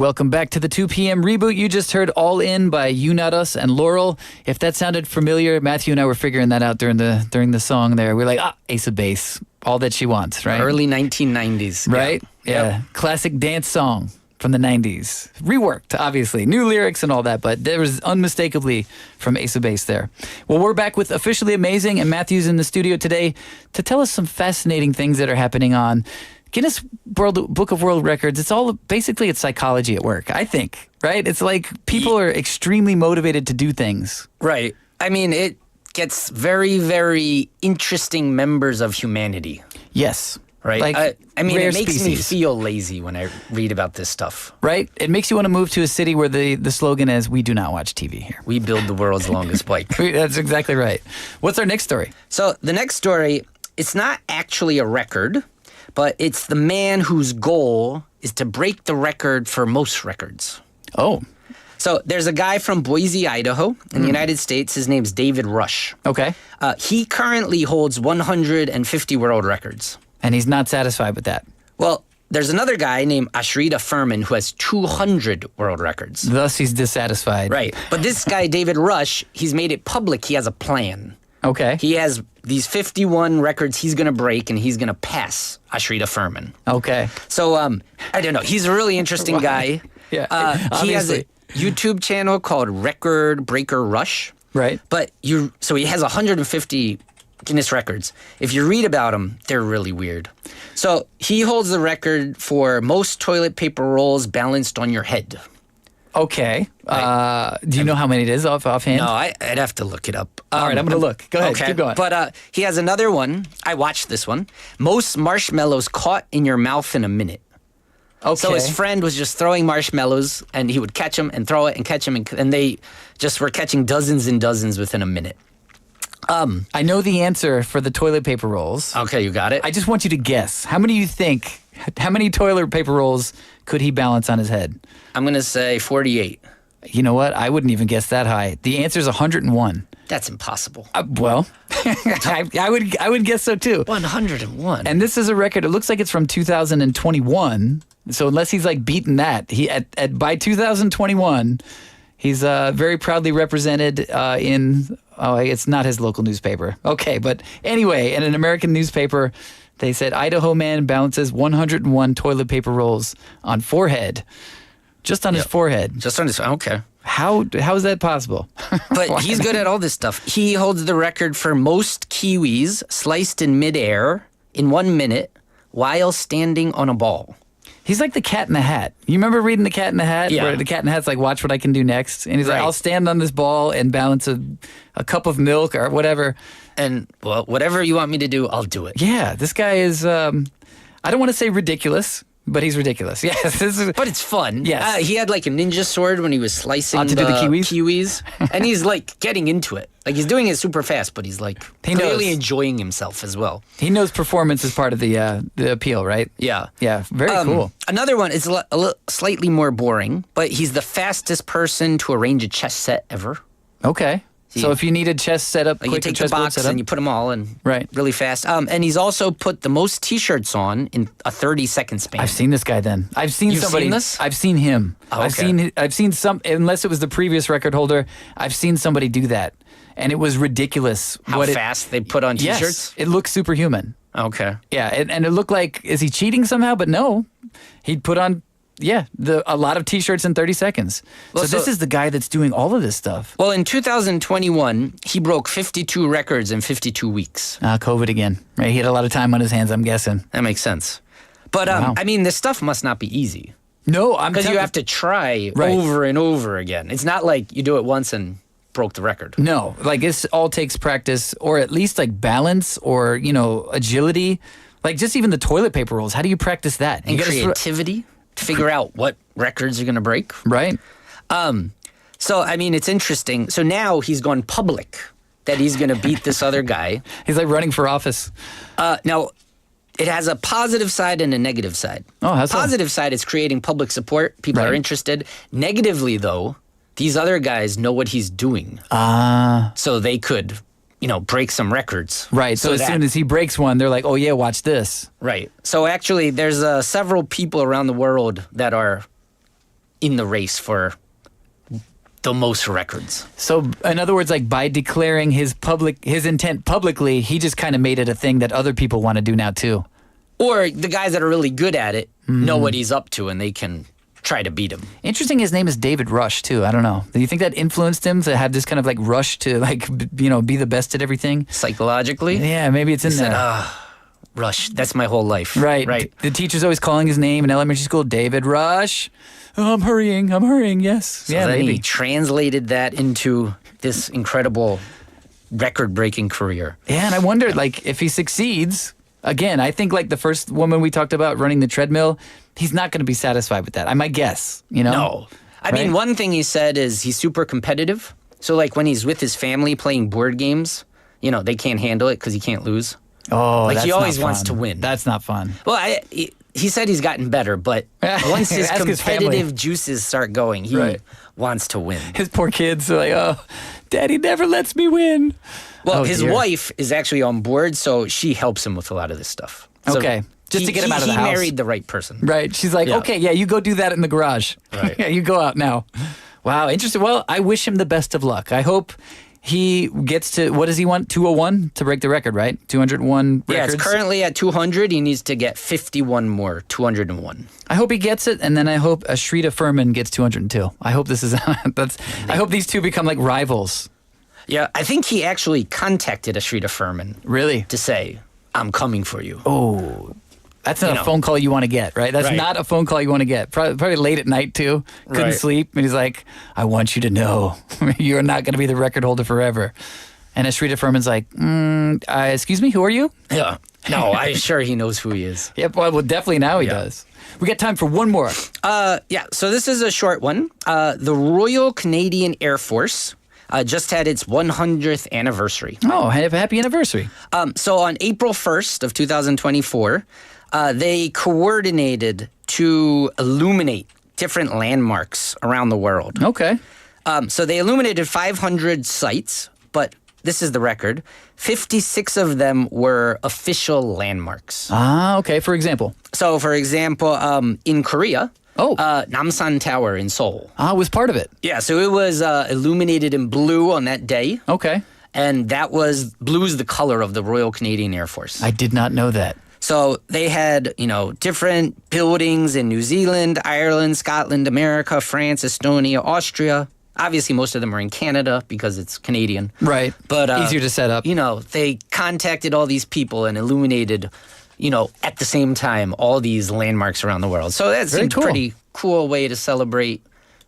Welcome back to the 2 p.m. Reboot. You just heard All In by You Not Us and Laurel. If that sounded familiar, Matthew and I were figuring that out during the song there. We're like, Ace of Base, all that she wants, right? Early 1990s. Right? Yeah. Yep. Classic dance song from the 90s. Reworked, obviously. New lyrics and all that, but there was unmistakably from Ace of Base there. Well, we're back with Officially Amazing, and Matthew's in the studio today to tell us some fascinating things that are happening on Guinness Book of World Records. It's all basically it's psychology at work, I think, right? It's like people are extremely motivated to do things. Right. I mean, it gets very, very interesting members of humanity. Yes. Right. Like I mean, it makes me species. feel lazy when I read about this stuff. Right? It makes you want to move to a city where the slogan is, we do not watch TV here. We build the world's longest bike. That's exactly right. What's our next story? So the next story, it's not actually a record, but it's the man whose goal is to break the record for most records. Oh. So there's a guy from Boise, Idaho, in the United States. His name's David Rush. Okay. He currently holds 150 world records. And he's not satisfied with that. Well, there's another guy named Ashrita Furman who has 200 world records. Thus, he's dissatisfied. Right. But this guy, David Rush, he's made it public. He has a plan. Okay. He has these 51 records he's going to break, and he's going to pass Ashrita Furman. Okay. So, I don't know. He's a really interesting guy. Yeah. He has a YouTube channel called Record Breaker Rush. Right. So he has 150 Guinness records. If you read about them, they're really weird. So he holds the record for most toilet paper rolls balanced on your head. Okay. Do you know how many it is offhand? No, I'd have to look it up. All right, I'm going to look. Go ahead. Okay. Keep going. But he has another one. I watched this one. Most marshmallows caught in your mouth in a minute. Okay. So his friend was just throwing marshmallows, and he would catch them and throw it and catch them, and they just were catching dozens and dozens within a minute. I know the answer for the toilet paper rolls. Okay, you got it. I just want you to guess. How many toilet paper rolls could he balance on his head? I'm going to say 48. You know what? I wouldn't even guess that high. The answer is 101. That's impossible. Well, I would guess so too. 101. And this is a record. It looks like it's from 2021. So unless he's like beaten that, by 2021, he's very proudly represented in. Oh, it's not his local newspaper. Okay, but anyway, in an American newspaper, they said Idaho man balances 101 toilet paper rolls on forehead, just on his forehead. Just on his. Okay. How is that possible? But he's good at all this stuff. He holds the record for most kiwis sliced in midair in 1 minute while standing on a ball. He's like the Cat in the Hat. You remember reading The Cat in the Hat? Yeah. Where the Cat in the Hat's like, watch what I can do next. And he's like, Right. I'll stand on this ball and balance a cup of milk or whatever. And, well, whatever you want me to do, I'll do it. Yeah, this guy is, I don't want to say ridiculous, but he's ridiculous. Yes. But it's fun. Yes. He had like a ninja sword when he was slicing to do the kiwis. And he's like getting into it. Like he's doing it super fast, but he's like clearly enjoying himself as well. He knows performance is part of the appeal, right? Yeah. Yeah, very cool. Another one is slightly more boring, but he's the fastest person to arrange a chess set ever. Okay. So if you need a chess setup, Like you quick take the chessboard box setup. and you put them all in Right. really fast. And he's also put the most T-shirts on in a 30-second span. I've seen this guy then. I've seen You've somebody. seen this? I've seen him. Oh, okay. I've seen some, unless it was the previous record holder, I've seen somebody do that. And it was ridiculous. How fast they put on T-shirts? Yes, it looked superhuman. Okay. Yeah, and it looked like, is he cheating somehow? But no, he'd put on, a lot of T-shirts in 30 seconds. Well, so this is the guy that's doing all of this stuff. Well, in 2021, he broke 52 records in 52 weeks. COVID again. Right, he had a lot of time on his hands, I'm guessing. That makes sense. But, Wow. I mean, this stuff must not be easy. No, Because you have to try Right. over and over again. It's not like you do it once and broke the record. No, like this all takes practice, or at least like balance, or agility. Like just even the toilet paper rolls. How do you practice that? And You gotta creativity to figure out what records you're going to break. right? So, I mean, it's interesting. So now he's gone public that he's going to beat this other guy. He's like running for office. Now, it has a positive side and a negative side. Oh, how's that? Positive side is creating public support. People are Right. interested. Negatively, though, these other guys know what he's doing. So they could, break some records. Right. So as soon as he breaks one, they're like, "Oh yeah, watch this." Right. So actually, there's several people around the world that are in the race for the most records. So, in other words, like by declaring his intent publicly, he just kind of made it a thing that other people want to do now too. Or the guys that are really good at it know what he's up to, and they can try to beat him. Interesting. His name is David Rush too. I don't know. Do you think that influenced him to have this kind of like rush to like be the best at everything Psychologically? Yeah, maybe it's in there. Rush. That's my whole life. Right. The teacher's always calling his name in elementary school, David Rush. Oh, I'm hurrying. Yes. So yeah, then maybe. he translated that into this incredible record-breaking career. Yeah, and I wondered, like, if he succeeds, again, I think like the first woman we talked about running the treadmill, he's not going to be satisfied with that. I might guess, No. I mean, one thing he said is he's super competitive. So, like, when he's with his family playing board games, they can't handle it because he can't lose. Oh, like, that's he always not wants fun. to win. That's not fun. Well, he said he's gotten better, but once his Ask his competitive juices start going, he wants to win. His poor kids are like, oh, Daddy never lets me win. Well, his wife is actually on board, so she helps him with a lot of this stuff. So okay. Just to get him out of the house. He married the right person. Right. She's like, okay, yeah, you go do that in the garage. Right. Yeah, you go out now. Wow, interesting. Well, I wish him the best of luck. I hope he gets to, what does he want? 201 to break the record, right? 201 Yeah, records. it's currently at 200. He needs to get 51 more, 201. I hope he gets it, and then I hope Ashrita Furman gets 202. I hope this is, I hope these two become like rivals. Yeah, I think he actually contacted Ashrita Furman. Really? To say, I'm coming for you. Oh, that's not a phone call you want to get, right? That's not a phone call you want to get. Probably late at night, too. Couldn't sleep. And he's like, I want you to know you're not going to be the record holder forever. And Ashrita Furman's like, excuse me, who are you? Yeah. No, I'm sure he knows who he is. Yep, well, definitely now he does. We got time for one more. Yeah, so this is a short one. The Royal Canadian Air Force just had its 100th anniversary. Oh, happy anniversary. So on April 1st of 2024, they coordinated to illuminate different landmarks around the world. Okay. So they illuminated 500 sites, but this is the record. 56 of them were official landmarks. Ah, okay. For example? So, for example, in Korea, Namsan Tower in Seoul. Ah, was part of it. Yeah, so it was illuminated in blue on that day. Okay. And blue's the color of the Royal Canadian Air Force. I did not know that. So they had, different buildings in New Zealand, Ireland, Scotland, America, France, Estonia, Austria. Obviously, most of them are in Canada because it's Canadian. Right. But easier to set up. They contacted all these people and illuminated, at the same time, all these landmarks around the world. So that's a pretty cool way to celebrate,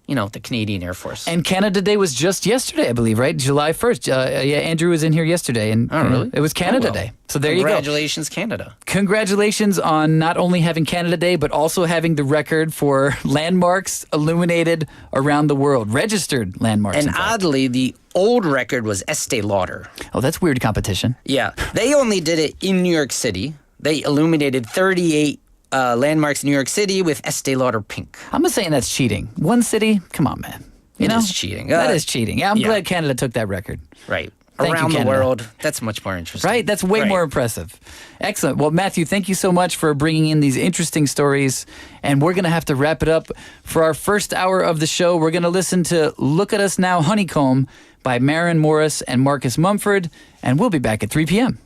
the Canadian Air Force. And Canada Day was just yesterday, I believe, right? July 1st. Yeah, Andrew was in here yesterday. And, really? It was Canada Day. So there you go. Congratulations, Canada. Congratulations on not only having Canada Day, but also having the record for landmarks illuminated around the world. Registered landmarks. And oddly, the old record was Estee Lauder. Oh, that's weird competition. Yeah. They only did it in New York City. They illuminated 38 landmarks in New York City with Estee Lauder pink. I'm not saying that's cheating. One city? Come on, man. It is cheating. That is cheating. Yeah, I'm glad Canada took that record. Right. Thank Around you, the Canada. world, that's much more interesting. Right? That's way more impressive. Excellent. Well, Matthew, thank you so much for bringing in these interesting stories. And we're going to have to wrap it up for our first hour of the show. We're going to listen to Look at Us Now, Honeycomb by Maren Morris and Marcus Mumford. And we'll be back at 3 p.m.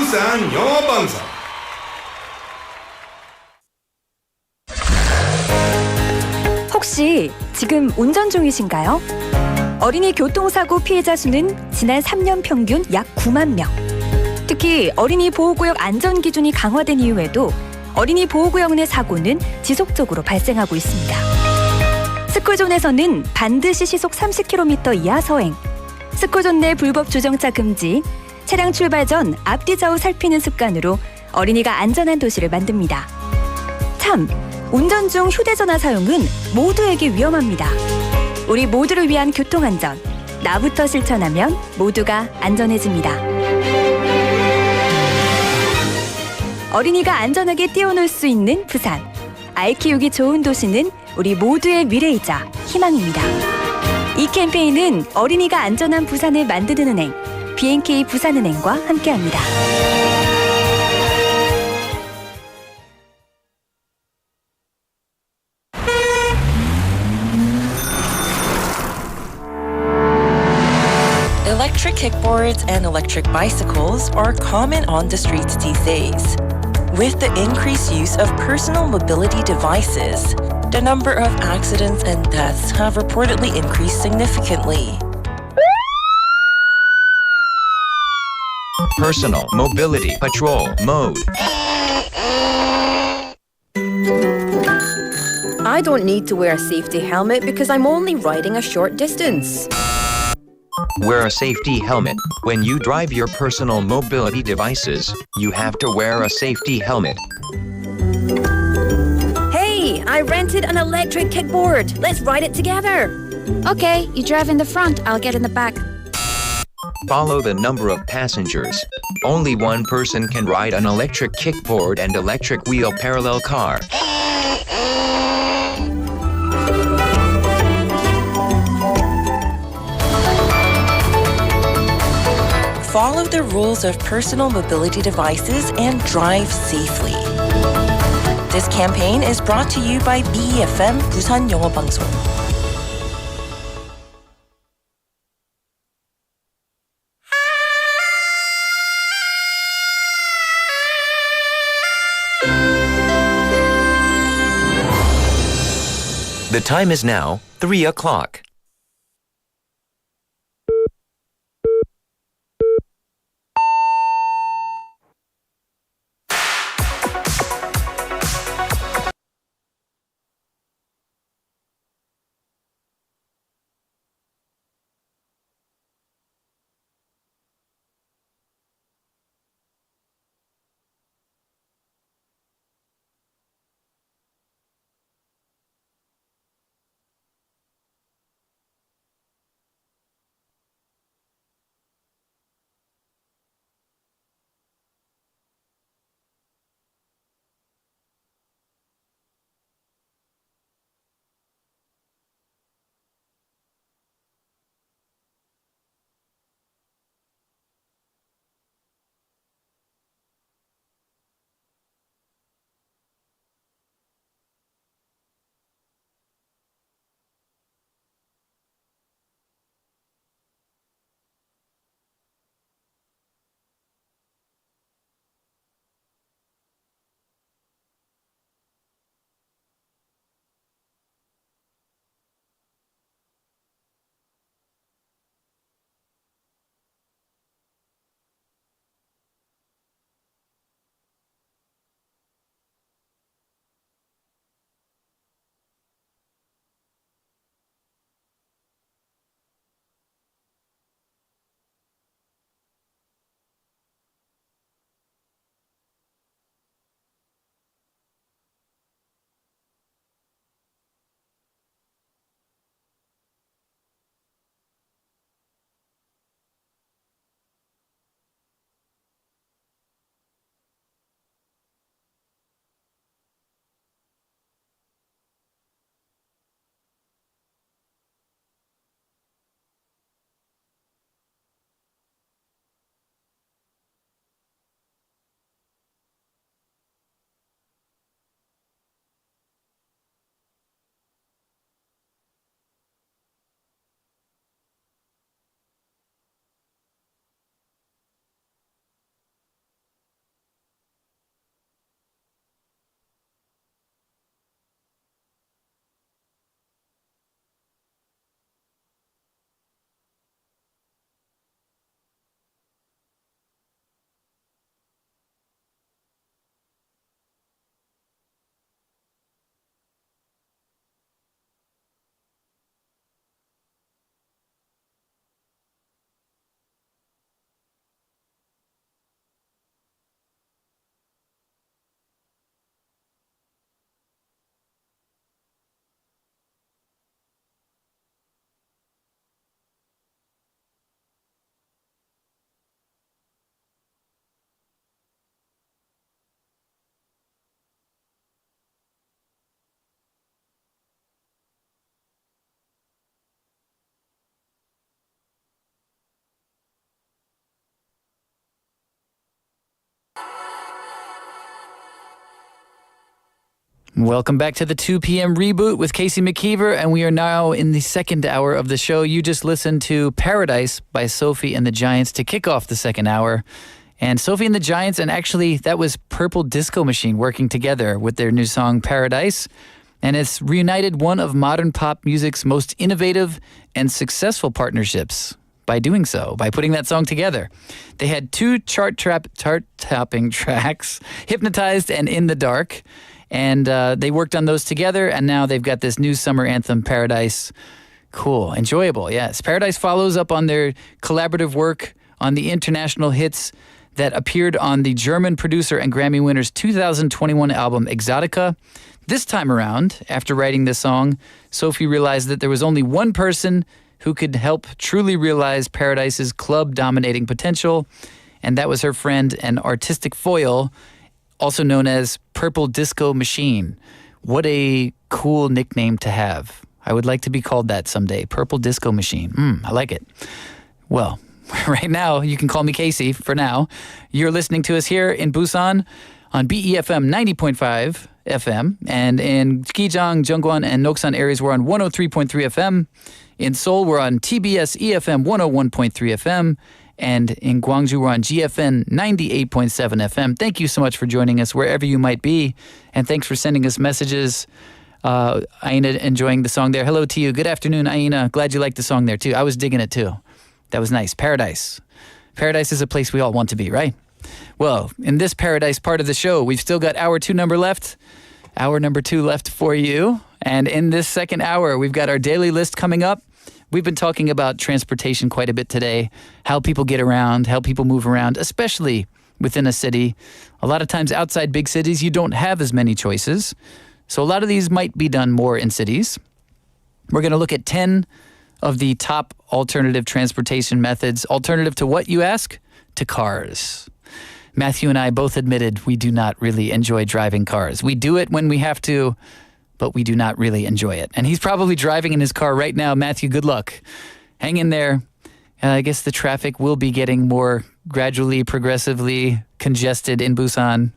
부산영어방송. 혹시 지금 운전 중이신가요? 어린이 교통사고 피해자 수는 지난 3년 평균 약 9만 명. 특히 어린이 보호구역 안전 기준이 강화된 이후에도 어린이 보호구역 내 사고는 지속적으로 발생하고 있습니다. 스쿨존에서는 반드시 시속 30km 이하 서행, 스쿨존 내 불법 주정차 금지, 차량 출발 전 앞뒤 좌우 살피는 습관으로 어린이가 안전한 도시를 만듭니다. 참, 운전 중 휴대전화 사용은 모두에게 위험합니다. 우리 모두를 위한 교통안전, 나부터 실천하면 모두가 안전해집니다. 어린이가 안전하게 뛰어놀 수 있는 부산. 아이 키우기 좋은 도시는 우리 모두의 미래이자 희망입니다. 이 캠페인은 어린이가 안전한 부산을 만드는 은행, B&K 부산은행과 함께합니다. Electric kickboards and electric bicycles are common on the streets these days. With the increased use of personal mobility devices, the number of accidents and deaths have reportedly increased significantly. Personal Mobility Patrol Mode. I don't need to wear a safety helmet because I'm only riding a short distance. Wear a safety helmet. When you drive your personal mobility devices, you have to wear a safety helmet. Hey, I rented an electric kickboard. Let's ride it together. Okay, you drive in the front, I'll get in the back. Follow the number of passengers. Only one person can ride an electric kickboard and electric wheel parallel car. Follow the rules of personal mobility devices and drive safely. This campaign is brought to you by BEFM 부산영어방송. The time is now 3 o'clock. Welcome back to the 2 p.m. Reboot with Casey McKeever, and we are now in the second hour of the show. You just listened to Paradise by Sophie and the Giants to kick off the second hour. And Sophie and the Giants, and actually that was Purple Disco Machine working together with their new song Paradise. And it's reunited one of modern pop music's most innovative and successful partnerships by doing so, by putting that song together. They had two chart-topping tracks, Hypnotized and In the Dark, and they worked on those together, and now they've got this new summer anthem, Paradise. Cool, enjoyable, yes. Paradise follows up on their collaborative work on the international hits that appeared on the German producer and Grammy winner's 2021 album, Exotica. This time around, after writing this song, Sophie realized that there was only one person who could help truly realize Paradise's club-dominating potential, and that was her friend and artistic foil, also known as Purple Disco Machine. What a cool nickname to have. I would like to be called that someday, Purple Disco Machine. I like it. Well, right now, you can call me Casey for now. You're listening to us here in Busan on BEFM 90.5 FM. And in Gijang, Jeongwon, and Noksan areas, we're on 103.3 FM. In Seoul, we're on TBS EFM 101.3 FM. And in Gwangju, we're on GFN 98.7 FM. Thank you so much for joining us wherever you might be. And thanks for sending us messages. Aina enjoying the song there. Hello to you. Good afternoon, Aina. Glad you liked the song there, too. I was digging it, too. That was nice. Paradise. Paradise is a place we all want to be, right? Well, in this Paradise part of the show, we've still got hour number 2 left for you. And in this second hour, we've got our daily list coming up. We've been talking about transportation quite a bit today, how people get around, how people move around, especially within a city. A lot of times outside big cities, you don't have as many choices. So a lot of these might be done more in cities. We're going to look at 10 of the top alternative transportation methods. Alternative to what, you ask? To cars. Matthew and I both admitted we do not really enjoy driving cars. We do it when we have to, but we do not really enjoy it. And he's probably driving in his car right now. Matthew, good luck. Hang in there. I guess the traffic will be getting more gradually, progressively congested in Busan.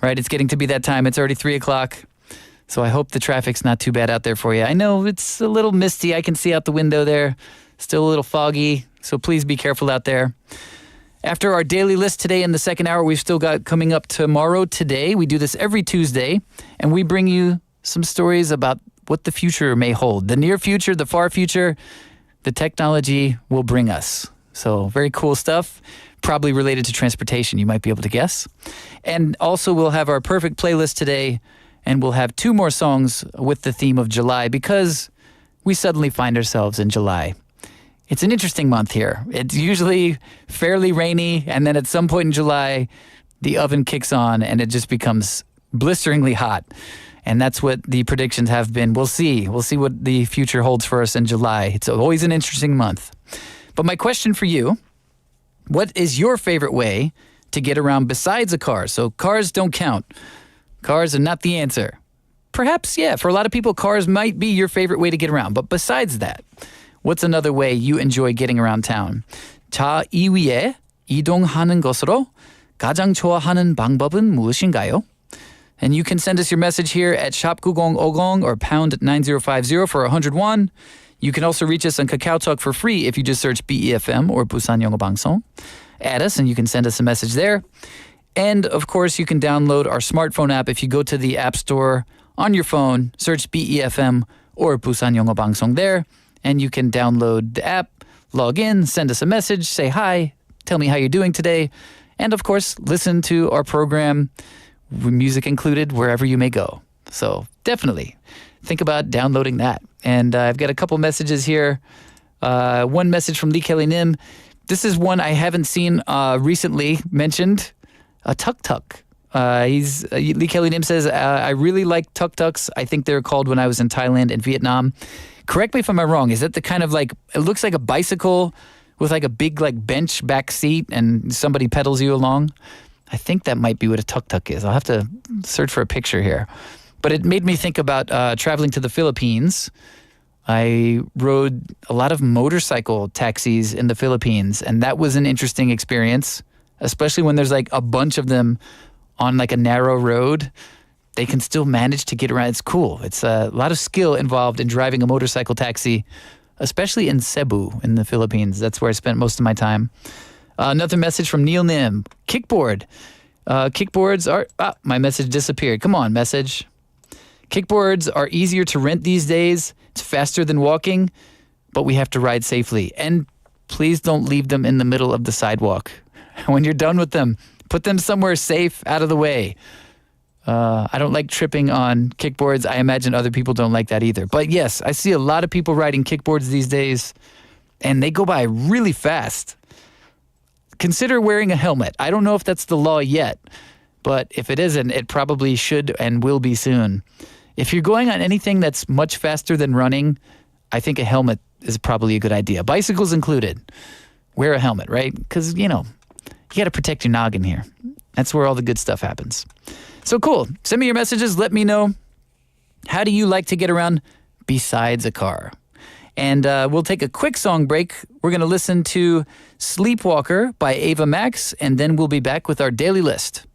Right? It's getting to be that time. It's already 3 o'clock. So I hope the traffic's not too bad out there for you. I know it's a little misty. I can see out the window there. Still a little foggy. So please be careful out there. After our daily list today in the second hour, we've still got coming up tomorrow today. We do this every Tuesday, and we bring you some stories about what the future may hold. The near future, the far future, the technology will bring us. So very cool stuff, probably related to transportation, you might be able to guess. And also we'll have our perfect playlist today, and we'll have 2 more songs with the theme of July because we suddenly find ourselves in July. It's an interesting month here. It's usually fairly rainy, and then at some point in July, the oven kicks on and it just becomes blisteringly hot. And that's what the predictions have been. We'll see. We'll see what the future holds for us in July. It's always an interesting month. But my question for you, what is your favorite way to get around besides a car? So cars don't count. Cars are not the answer. Perhaps, yeah, for a lot of people, cars might be your favorite way to get around. But besides that, what's another way you enjoy getting around town? 자, 2위에 이동하는 것으로 가장 좋아하는 방법은 무엇인가요? And you can send us your message here at 샵9050 or pound 9050 for 101. You can also reach us on Kakao Talk for free if you just search BEFM or 부산영어방송. Add us and you can send us a message there. And of course, you can download our smartphone app if you go to the App Store on your phone, search BEFM or 부산영어방송 there, and you can download the app, log in, send us a message, say hi, tell me how you're doing today, and of course, listen to our program, music included, wherever you may go. So definitely think about downloading that. And I've got a couple messages here. One message from Lee Kelly Nim. This is one I haven't seen recently mentioned. A tuk-tuk. Lee Kelly Nim says, I really like tuk-tuks. I think they're called when I was in Thailand and Vietnam. Correct me if I'm wrong. Is that the kind of like, it looks like a bicycle with like a big like bench back seat and somebody pedals you along? I think that might be what a tuk-tuk is. I'll have to search for a picture here. But it made me think about traveling to the Philippines. I rode a lot of motorcycle taxis in the Philippines, and that was an interesting experience, especially when there's like a bunch of them on like a narrow road. they can still manage to get around. It's cool. It's a lot of skill involved in driving a motorcycle taxi, especially in Cebu in the Philippines. That's where I spent most of my time. Another message from Neil Nim. Kickboard. Kickboards are... my message disappeared. Come on, message. Kickboards are easier to rent these days. It's faster than walking, but we have to ride safely. And please don't leave them in the middle of the sidewalk. When you're done with them, put them somewhere safe, out of the way. I don't like tripping on kickboards. I imagine other people don't like that either. But yes, I see a lot of people riding kickboards these days, and they go by really fast. Consider wearing a helmet. I don't know if that's the law yet, but if it isn't, it probably should and will be soon. If you're going on anything that's much faster than running, I think a helmet is probably a good idea. Bicycles included. Wear a helmet, right? Because, you got to protect your noggin here. That's where all the good stuff happens. So cool. Send me your messages. Let me know. How do you like to get around besides a car? And we'll take a quick song break. We're going to listen to Sleepwalker by Ava Max, and then we'll be back with our daily list.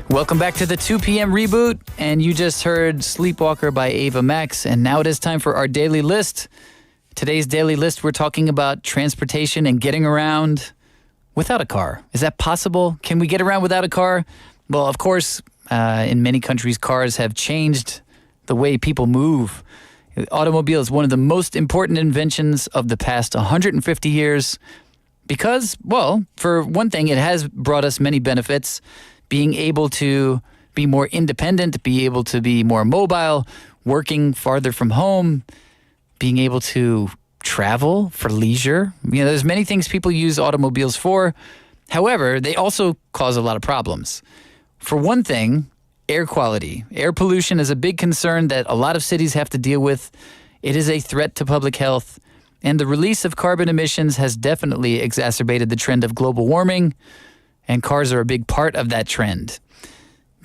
Welcome back to the 2 p.m. Reboot, and you just heard Sleepwalker by Ava Max, and now it is time for our daily list. Today's daily list, we're talking about transportation and getting around without a car. Is that possible? Can we get around without a car? Well, of course, in many countries, cars have changed the way people move. The automobile is one of the most important inventions of the past 150 years because, well, for one thing, it has brought us many benefits. being able to be more independent, be able to be more mobile, working farther from home, being able to travel for leisure. There's many things people use automobiles for. However, they also cause a lot of problems. For one thing, air quality. Air pollution is a big concern that a lot of cities have to deal with. It is a threat to public health, and the release of carbon emissions has definitely exacerbated the trend of global warming, and cars are a big part of that trend.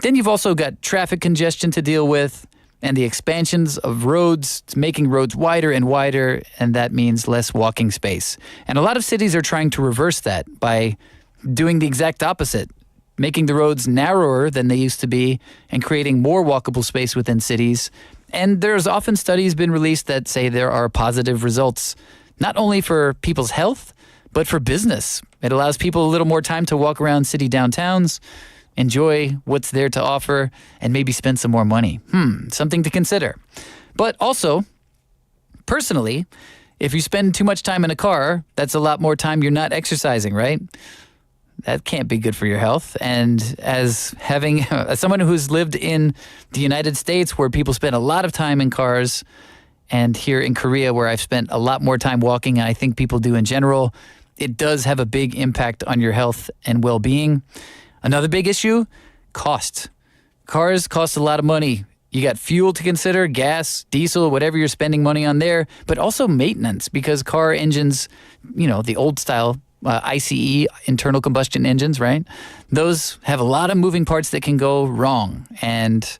Then you've also got traffic congestion to deal with, and the expansions of roads, making roads wider and wider, and that means less walking space. And a lot of cities are trying to reverse that by doing the exact opposite, making the roads narrower than they used to be and creating more walkable space within cities. And there's often studies been released that say there are positive results, not only for people's health, but for business. It allows people a little more time to walk around city downtowns, enjoy what's there to offer, and maybe spend some more money. Something to consider. But also, personally, if you spend too much time in a car, that's a lot more time you're not exercising, right? That can't be good for your health. And as someone who's lived in the United States where people spend a lot of time in cars, and here in Korea where I've spent a lot more time walking, and I think people do in general, it does have a big impact on your health and well-being. Another big issue, cost. Cars cost a lot of money. You got fuel to consider, gas, diesel, whatever you're spending money on there, but also maintenance because car engines, the old style ICE, internal combustion engines, right? Those have a lot of moving parts that can go wrong, and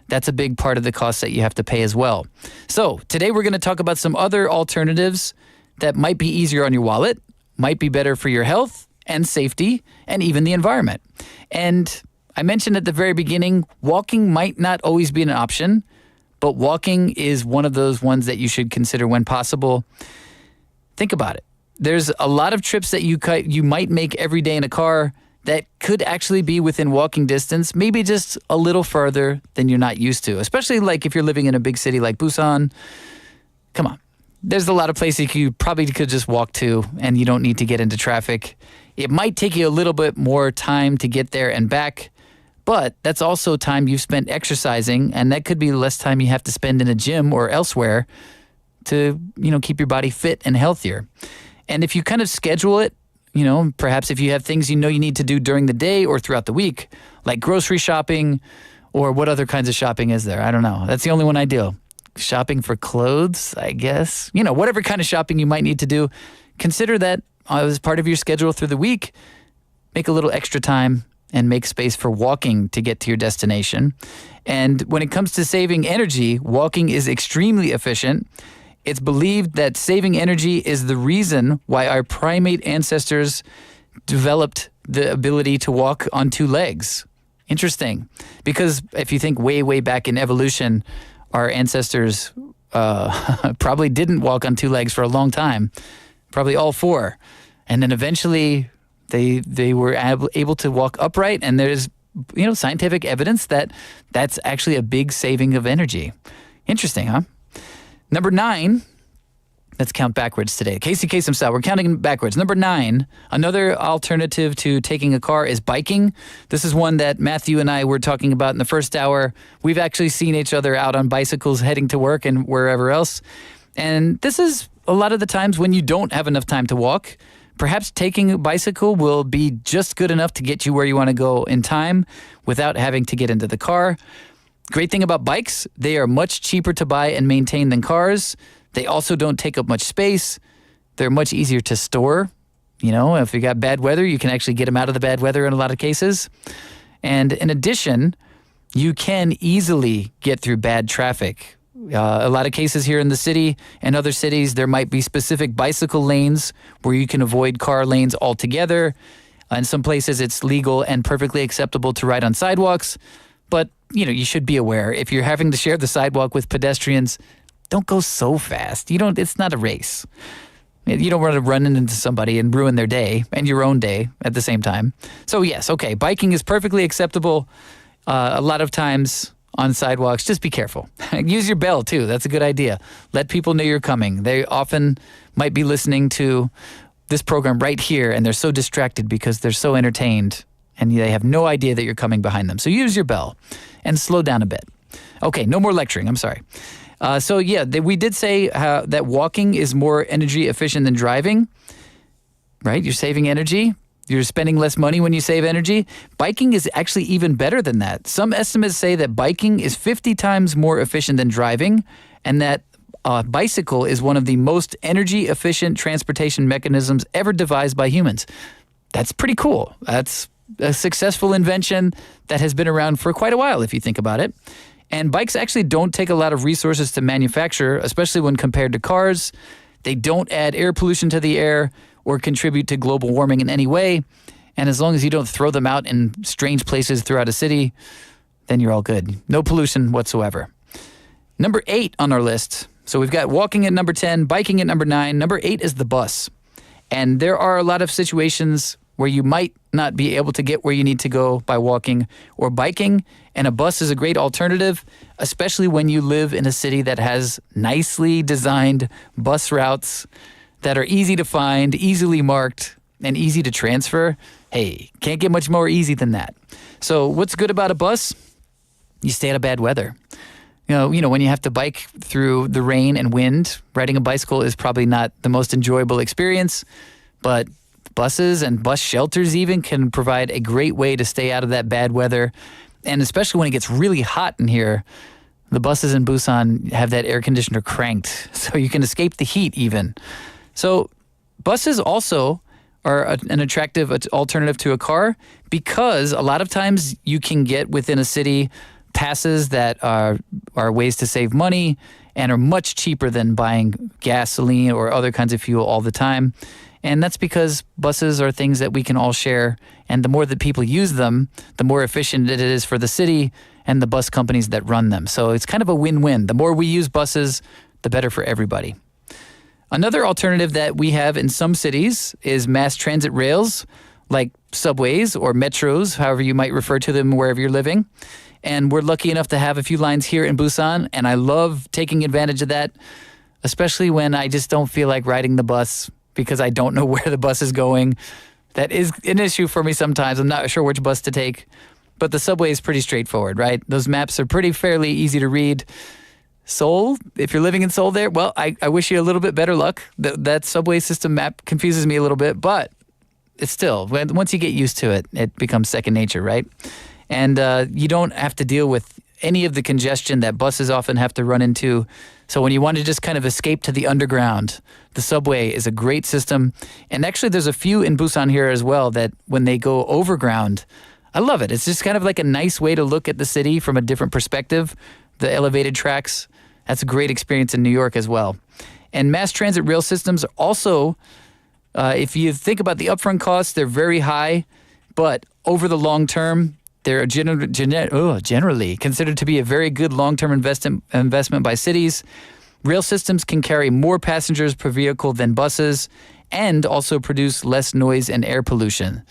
that's a big part of the cost that you have to pay as well. So today we're going to talk about some other alternatives that might be easier on your wallet, might be better for your health and safety, and even the environment. And I mentioned at the very beginning, walking might not always be an option, but walking is one of those ones that you should consider when possible. Think about it. There's a lot of trips that you might make every day in a car that could actually be within walking distance, maybe just a little further than you're not used to, especially like if you're living in a big city like Busan. Come on. There's a lot of places you probably could just walk to and you don't need to get into traffic. It might take you a little bit more time to get there and back, but that's also time you've spent exercising, and that could be less time you have to spend in a gym or elsewhere to, keep your body fit and healthier. And if you kind of schedule it, perhaps if you have things you need to do during the day or throughout the week, like grocery shopping, or what other kinds of shopping is there? I don't know. That's the only one I do. Shopping for clothes, I guess. Whatever kind of shopping you might need to do, consider that as part of your schedule through the week. Make a little extra time and make space for walking to get to your destination. And when it comes to saving energy, walking is extremely efficient. It's believed that saving energy is the reason why our primate ancestors developed the ability to walk on two legs. Interesting. Because if you think way, way back in evolution, our ancestors probably didn't walk on two legs for a long time, probably all four. And then eventually they were able to walk upright, and there's scientific evidence that that's actually a big saving of energy. Interesting, huh? Number 9, let's count backwards today. Casey Kasem style, we're counting backwards. Number 9, another alternative to taking a car is biking. This is one that Matthew and I were talking about in the first hour. We've actually seen each other out on bicycles heading to work and wherever else. And this is a lot of the times when you don't have enough time to walk. Perhaps taking a bicycle will be just good enough to get you where you want to go in time without having to get into the car. Great thing about bikes, they are much cheaper to buy and maintain than cars. They also don't take up much space. They're much easier to store. If you got bad weather, you can actually get them out of the bad weather in a lot of cases. And in addition, you can easily get through bad traffic. A lot of cases here in the city and other cities, there might be specific bicycle lanes where you can avoid car lanes altogether. In some places, it's legal and perfectly acceptable to ride on sidewalks. But, you should be aware, if you're having to share the sidewalk with pedestrians, don't go so fast. It's not a race. You don't want to run into somebody and ruin their day and your own day at the same time. So yes, okay, biking is perfectly acceptable. A lot of times on sidewalks, just be careful. Use your bell too. That's a good idea. Let people know you're coming. They often might be listening to this program right here and they're so distracted because they're so entertained and they have no idea that you're coming behind them. So use your bell and slow down a bit. Okay, no more lecturing. I'm sorry. We did say that walking is more energy efficient than driving, right? You're saving energy. You're spending less money when you save energy. Biking is actually even better than that. Some estimates say that biking is 50 times more efficient than driving, and that bicycle is one of the most energy efficient transportation mechanisms ever devised by humans. That's pretty cool. That's a successful invention that has been around for quite a while, if you think about it. And bikes actually don't take a lot of resources to manufacture, especially when compared to cars. They don't add air pollution to the air or contribute to global warming in any way. And as long as you don't throw them out in strange places throughout a city, then you're all good. No pollution whatsoever. Number 8 on our list. So we've got walking at number 10, biking at number 9. Number 8 is the bus. And there are a lot of situations where you might not be able to get where you need to go by walking or biking, and a bus is a great alternative, especially when you live in a city that has nicely designed bus routes that are easy to find, easily marked, and easy to transfer. Hey, can't get much more easy than that. So what's good about a bus? You stay out of bad weather. You know, when you have to bike through the rain and wind, riding a bicycle is probably not the most enjoyable experience, but buses and bus shelters even can provide a great way to stay out of that bad weather. And especially when it gets really hot in here, the buses in Busan have that air conditioner cranked, so you can escape the heat even. So buses also are an attractive alternative to a car because a lot of times you can get within a city passes that are ways to save money and are much cheaper than buying gasoline or other kinds of fuel all the time. And that's because buses are things that we can all share. And the more that people use them, the more efficient it is for the city and the bus companies that run them. So it's kind of a win-win. The more we use buses, the better for everybody. Another alternative that we have in some cities is mass transit rails, like subways or metros, however you might refer to them wherever you're living. And we're lucky enough to have a few lines here in Busan, and I love taking advantage of that, especially when I just don't feel like riding the bus because I don't know where the bus is going. That is an issue for me sometimes. I'm not sure which bus to take, but the subway is pretty straightforward, right? Those maps are fairly easy to read. Seoul, if you're living in Seoul there, well, I wish you a little bit better luck. That subway system map confuses me a little bit, but it's still, once you get used to it, it becomes second nature, right? And you don't have to deal with any of the congestion that buses often have to run into. So when you want to just kind of escape to the underground, the subway is a great system. And actually there's a few in Busan here as well that when they go overground, I love it. It's just kind of like a nice way to look at the city from a different perspective. The elevated tracks, that's a great experience in New York as well. And mass transit rail systems also, if you think about the upfront costs, they're very high, but over the long term, they're generally considered to be a very good long-term investment by cities. Rail systems can carry more passengers per vehicle than buses and also produce less noise and air pollution.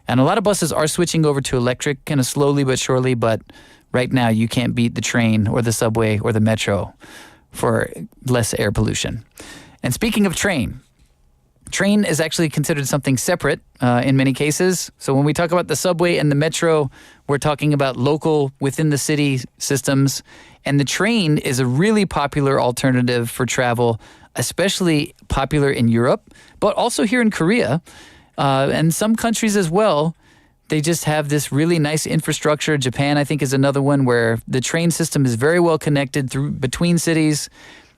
And a lot of buses are switching over to electric kind of slowly but surely, but right now you can't beat the train or the subway or the metro for less air pollution. And speaking of train is actually considered something separate in many cases. So when we talk about the subway and the metro, we're talking about local within the city systems. And the train is a really popular alternative for travel, especially popular in Europe, but also here in Korea. And some countries as well, they just have this really nice infrastructure. Japan, I think, is another one where the train system is very well connected between cities.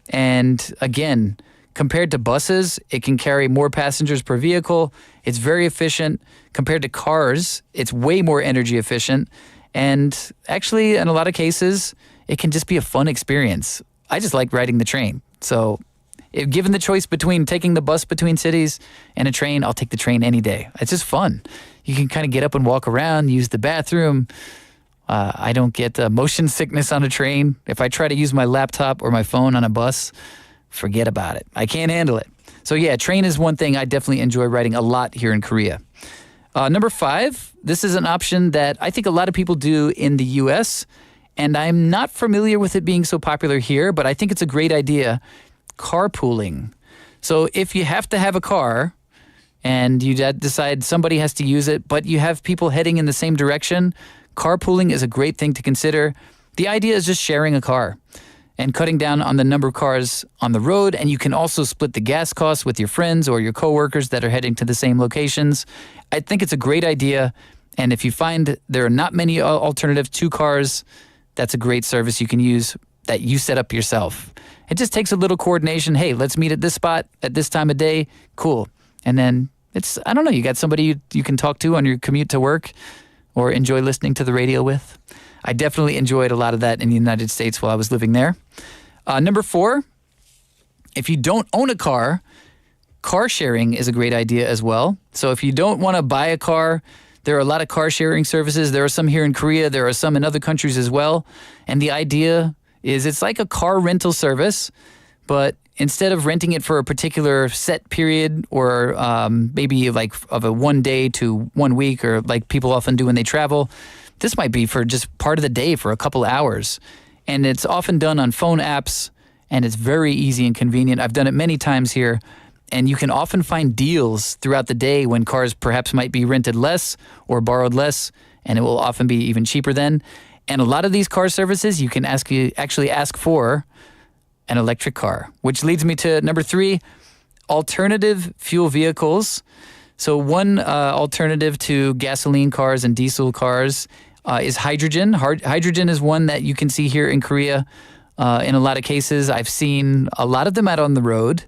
And again, compared to buses, it can carry more passengers per vehicle. It's very efficient. Compared to cars, it's way more energy efficient. And actually, in a lot of cases, it can just be a fun experience. I just like riding the train. So if given the choice between taking the bus between cities and a train, I'll take the train any day. It's just fun. You can kind of get up and walk around, use the bathroom. I don't get motion sickness on a train. If I try to use my laptop or my phone on a bus, forget about it. I can't handle it. So yeah, train is one thing I definitely enjoy riding a lot here in Korea. Number 5, this is an option that I think a lot of people do in the U.S., and I'm not familiar with it being so popular here, but I think it's a great idea. Carpooling. So if you have to have a car, and you decide somebody has to use it, but you have people heading in the same direction, carpooling is a great thing to consider. The idea is just sharing a car and cutting down on the number of cars on the road, and you can also split the gas costs with your friends or your coworkers that are heading to the same locations. I think it's a great idea, and if you find there are not many alternatives to cars, that's a great service you can use that you set up yourself. It just takes a little coordination. Hey, let's meet at this spot at this time of day. Cool. And then I don't know, you got somebody you can talk to on your commute to work or enjoy listening to the radio with. I definitely enjoyed a lot of that in the United States while I was living there. Number 4, if you don't own a car, car sharing is a great idea as well. So if you don't want to buy a car, there are a lot of car sharing services. There are some here in Korea. There are some in other countries as well. And the idea is it's like a car rental service, but instead of renting it for a particular set period or maybe like of a 1 day to 1 week or like people often do when they travel, this might be for just part of the day for a couple hours. And it's often done on phone apps, and it's very easy and convenient. I've done it many times here, and you can often find deals throughout the day when cars perhaps might be rented less or borrowed less, and it will often be even cheaper then. And a lot of these car services, you can actually ask for an electric car, which leads me to number 3, alternative fuel vehicles. So one alternative to gasoline cars and diesel cars is hydrogen. Hydrogen is one that you can see here in Korea in a lot of cases. I've seen a lot of them out on the road.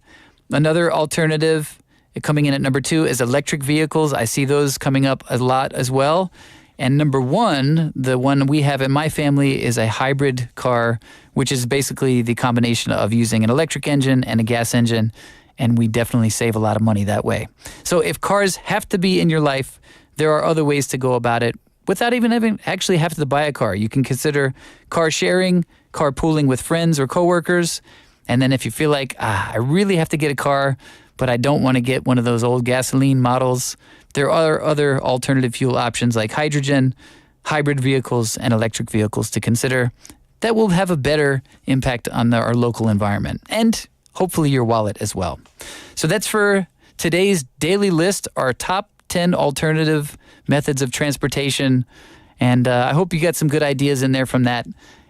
Another alternative coming in at number 2 is electric vehicles. I see those coming up a lot as well. And number 1, the one we have in my family, is a hybrid car, which is basically the combination of using an electric engine and a gas engine. And we definitely save a lot of money that way. So if cars have to be in your life, there are other ways to go about it without even actually having to buy a car. You can consider car sharing, carpooling with friends or coworkers. And then if you feel like, I really have to get a car, but I don't want to get one of those old gasoline models, there are other alternative fuel options like hydrogen, hybrid vehicles, and electric vehicles to consider that will have a better impact on our local environment and hopefully your wallet as well. So that's for today's daily list, our top 10 alternative methods of transportation. And I hope you got some good ideas in there from that.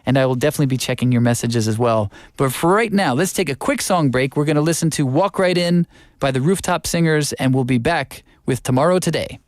And I will definitely be checking your messages as well. But for right now, let's take a quick song break. We're going to listen to Walk Right In by the Rooftop Singers, and we'll be back with Tomorrow Today.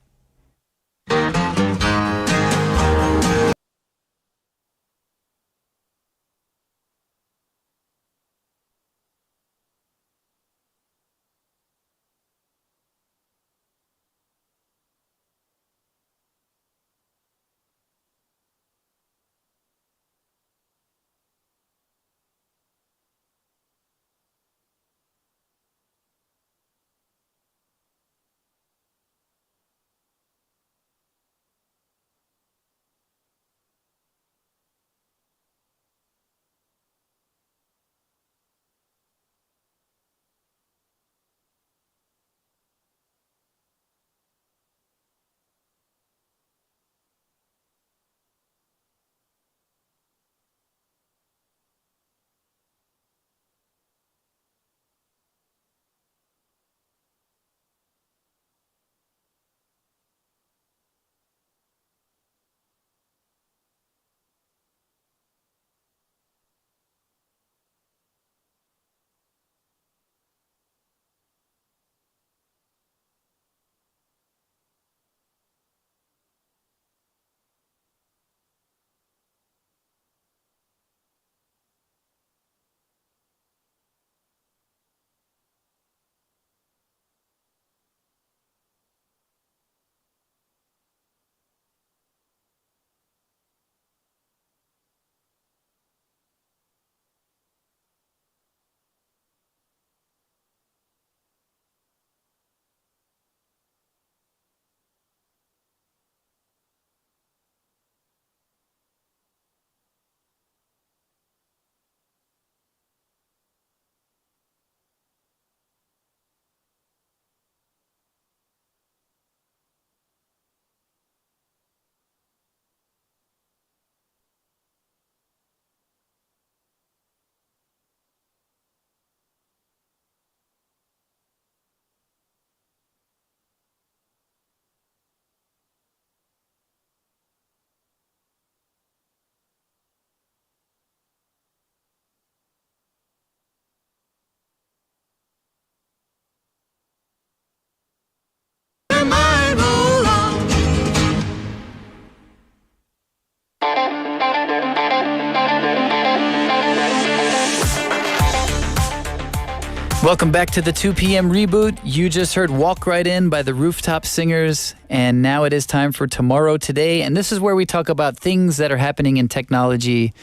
Welcome back to the 2 p.m. Reboot. You just heard Walk Right In by the Rooftop Singers, and now it is time for Tomorrow Today, and this is where we talk about things that are happening in technology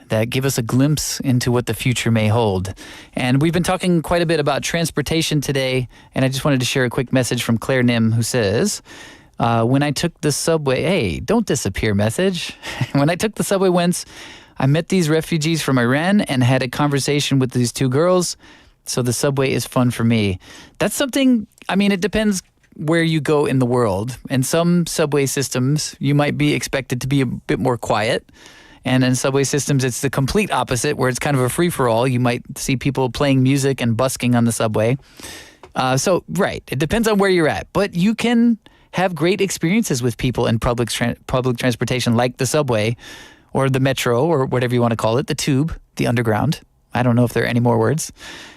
that give us a glimpse into what the future may hold. And we've been talking quite a bit about transportation today, and I just wanted to share a quick message from Claire Nim, who says, when I took the subway, hey, don't disappear message. When I took the subway once, I met these refugees from Iran and had a conversation with these two girls. So the subway is fun for me. That's something, I mean, it depends where you go in the world. And some subway systems, you might be expected to be a bit more quiet. And in subway systems, it's the complete opposite, where it's kind of a free-for-all. You might see people playing music and busking on the subway. Right, it depends on where you're at. But you can have great experiences with people in public transportation, like the subway or the metro or whatever you want to call it, the tube, the underground. I don't know if there are any more words.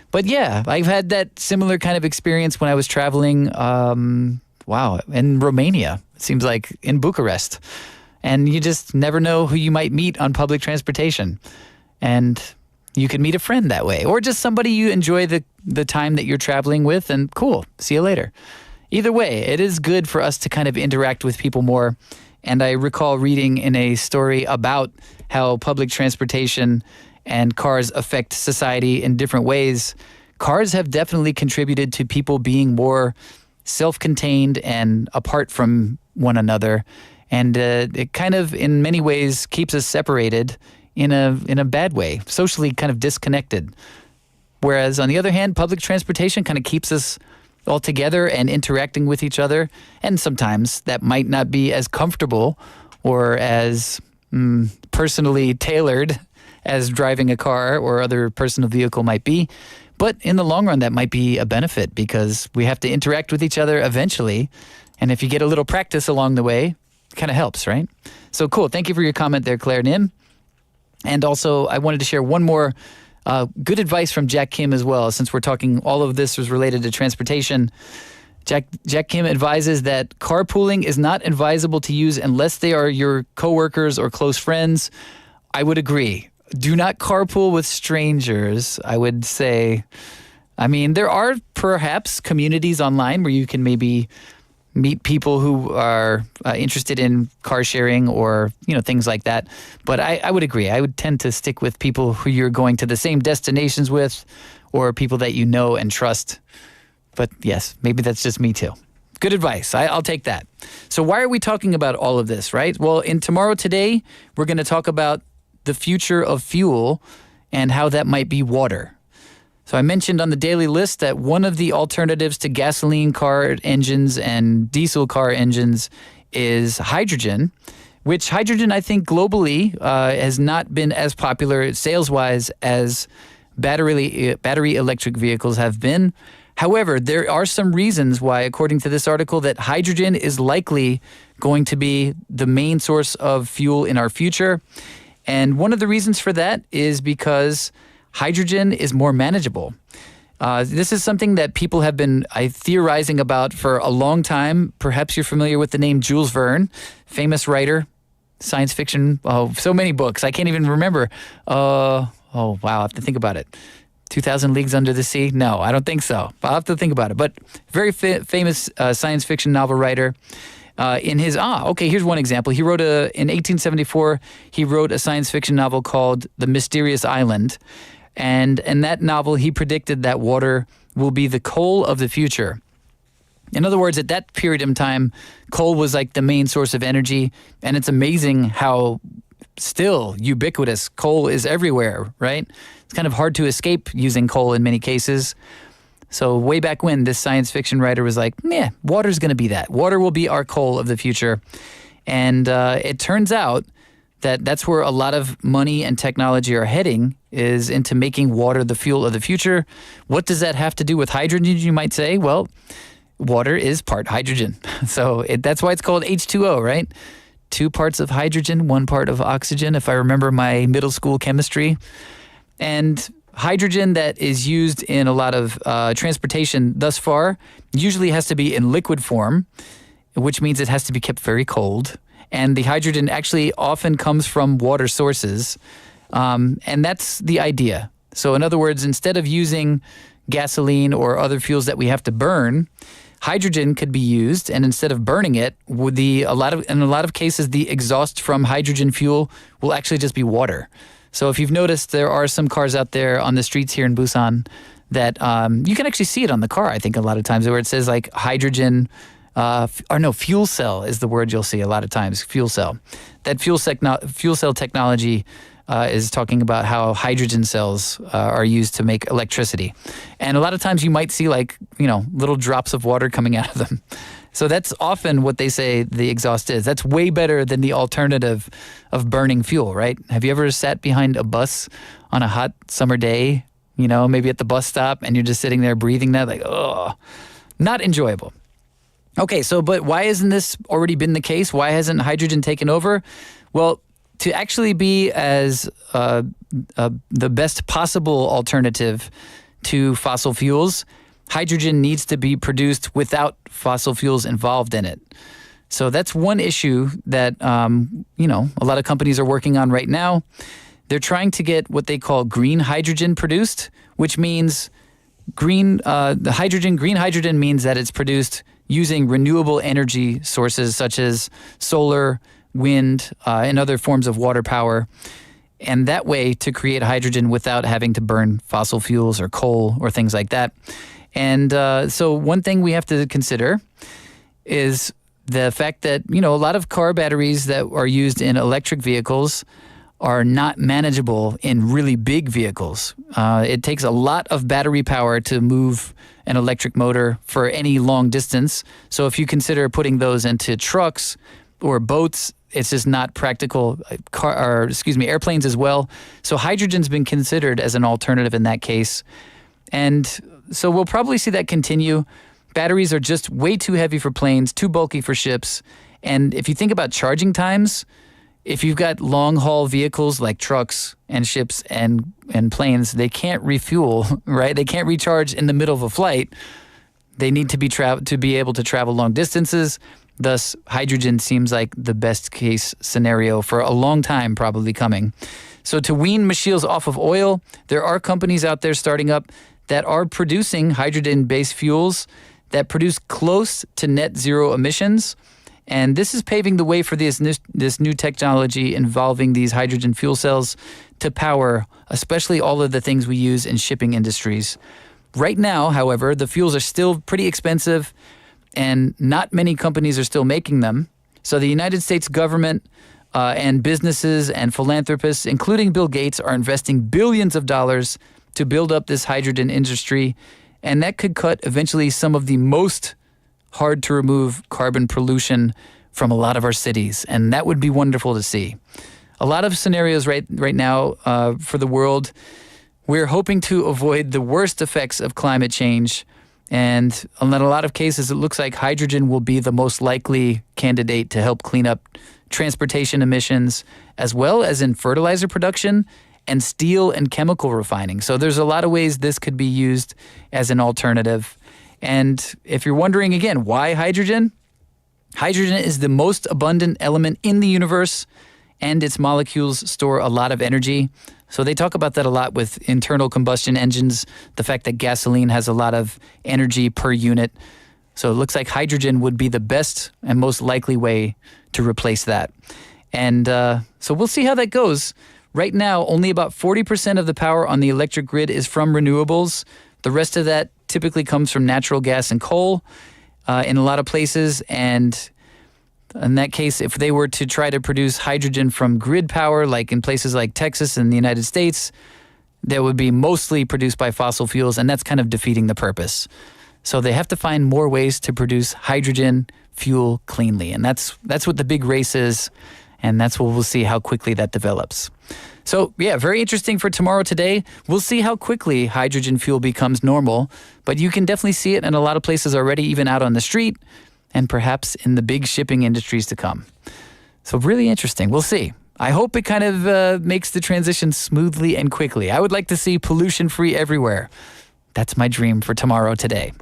But yeah, I've had that similar kind of experience when I was traveling, in Romania. It seems like in Bucharest. And you just never know who you might meet on public transportation. And you can meet a friend that way. Or just somebody you enjoy the time that you're traveling with, and cool, see you later. Either way, it is good for us to kind of interact with people more. And I recall reading in a story about how public transportation and cars affect society in different ways. Cars have definitely contributed to people being more self-contained and apart from one another. And it kind of, in many ways, keeps us separated in a bad way, socially kind of disconnected. Whereas, on the other hand, public transportation kind of keeps us all together and interacting with each other. And sometimes that might not be as comfortable or as personally tailored as driving a car or other personal vehicle might be. But in the long run, that might be a benefit because we have to interact with each other eventually. And if you get a little practice along the way, it kind of helps, right? So cool. Thank you for your comment there, Claire Nim. And also, I wanted to share one more good advice from Jack Kim as well, since we're talking, all of this was related to transportation. Jack Kim advises that carpooling is not advisable to use unless they are your coworkers or close friends. I would agree. Do not carpool with strangers, I would say. I mean, there are perhaps communities online where you can maybe meet people who are interested in car sharing or, things like that. But I would agree. I would tend to stick with people who you're going to the same destinations with or people that you know and trust. But yes, maybe that's just me too. Good advice. I'll take that. So why are we talking about all of this, right? Well, in Tomorrow Today, we're going to talk about the future of fuel and how that might be water. So I mentioned on the daily list that one of the alternatives to gasoline car engines and diesel car engines is hydrogen, which hydrogen, I think, globally has not been as popular sales-wise as battery electric vehicles have been. However, there are some reasons why, according to this article, that hydrogen is likely going to be the main source of fuel in our future. And one of the reasons for that is because hydrogen is more manageable. This is something that people have been theorizing about for a long time. Perhaps you're familiar with the name Jules Verne, famous writer, science fiction. Oh, so many books. I can't even remember. Wow, I have to think about it. 2,000 Leagues Under the Sea? No, I don't think so. I'll have to think about it. But very famous science fiction novel writer. Here's one example. He wrote in 1874, he wrote a science fiction novel called The Mysterious Island. And in that novel, he predicted that water will be the coal of the future. In other words, at that period in time, coal was like the main source of energy. And it's amazing how still ubiquitous coal is everywhere, right? It's kind of hard to escape using coal in many cases. So way back when, this science fiction writer was like, water's going to be that. Water will be our coal of the future. And it turns out that that's where a lot of money and technology are heading, is into making water the fuel of the future. What does that have to do with hydrogen, you might say? Well, water is part hydrogen. So that's why it's called H2O, right? 2 parts of hydrogen, 1 part of oxygen, if I remember my middle school chemistry. And hydrogen that is used in a lot of transportation thus far usually has to be in liquid form, which means it has to be kept very cold. And the hydrogen actually often comes from water sources. And that's the idea. So in other words, instead of using gasoline or other fuels that we have to burn, hydrogen could be used, and instead of burning it, in a lot of cases, the exhaust from hydrogen fuel will actually just be water. So if you've noticed, there are some cars out there on the streets here in Busan that you can actually see it on the car, I think, a lot of times, where it says like hydrogen, fuel cell is the word you'll see a lot of times, fuel cell. That fuel cell technology is talking about how hydrogen cells are used to make electricity. And a lot of times you might see little drops of water coming out of them. So that's often what they say the exhaust is. That's way better than the alternative of burning fuel, right? Have you ever sat behind a bus on a hot summer day, maybe at the bus stop, and you're just sitting there breathing that, not enjoyable. Okay, but why hasn't this already been the case? Why hasn't hydrogen taken over? Well, to actually be as the best possible alternative to fossil fuels, hydrogen needs to be produced without fossil fuels involved in it. So that's one issue that a lot of companies are working on right now. They're trying to get what they call green hydrogen produced, which means green hydrogen means that it's produced using renewable energy sources such as solar, wind, and other forms of water power. And that way to create hydrogen without having to burn fossil fuels or coal or things like that. And so one thing we have to consider is the fact that, a lot of car batteries that are used in electric vehicles are not manageable in really big vehicles. It takes a lot of battery power to move an electric motor for any long distance. So if you consider putting those into trucks or boats, it's just not practical. Airplanes as well. So hydrogen's been considered as an alternative in that case. And so we'll probably see that continue. Batteries are just way too heavy for planes, too bulky for ships. And if you think about charging times, if you've got long-haul vehicles like trucks and ships and planes, they can't refuel, right? They can't recharge in the middle of a flight. They need to be able to travel long distances. Thus, hydrogen seems like the best case scenario for a long time probably coming. So to wean machines off of oil, there are companies out there starting up that are producing hydrogen-based fuels that produce close to net zero emissions. And this is paving the way for this new technology involving these hydrogen fuel cells to power especially all of the things we use in shipping industries. Right now, however, the fuels are still pretty expensive and not many companies are still making them. So the United States government and businesses and philanthropists, including Bill Gates, are investing billions of dollars to build up this hydrogen industry. And that could cut eventually some of the most hard to remove carbon pollution from a lot of our cities. And that would be wonderful to see. A lot of scenarios right now for the world, we're hoping to avoid the worst effects of climate change. And in a lot of cases, it looks like hydrogen will be the most likely candidate to help clean up transportation emissions, as well as in fertilizer production and steel and chemical refining. So there's a lot of ways this could be used as an alternative. And if you're wondering again, why hydrogen? Hydrogen is the most abundant element in the universe, and its molecules store a lot of energy. So they talk about that a lot with internal combustion engines, the fact that gasoline has a lot of energy per unit. So it looks like hydrogen would be the best and most likely way to replace that. And so we'll see how that goes. Right now, only about 40% of the power on the electric grid is from renewables. The rest of that typically comes from natural gas and coal in a lot of places. And in that case, if they were to try to produce hydrogen from grid power, like in places like Texas and the United States, that would be mostly produced by fossil fuels, and that's kind of defeating the purpose. So they have to find more ways to produce hydrogen fuel cleanly. And that's what the big race is, and that's what we'll see how quickly that develops. So, yeah, very interesting for tomorrow today. We'll see how quickly hydrogen fuel becomes normal, but you can definitely see it in a lot of places already, even out on the street, and perhaps in the big shipping industries to come. So really interesting. We'll see. I hope it kind of makes the transition smoothly and quickly. I would like to see pollution-free everywhere. That's my dream for tomorrow today.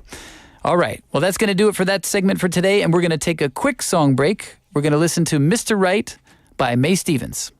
All right. Well, that's going to do it for that segment for today, and we're going to take a quick song break. We're going to listen to Mr. Right by Mae Stevens.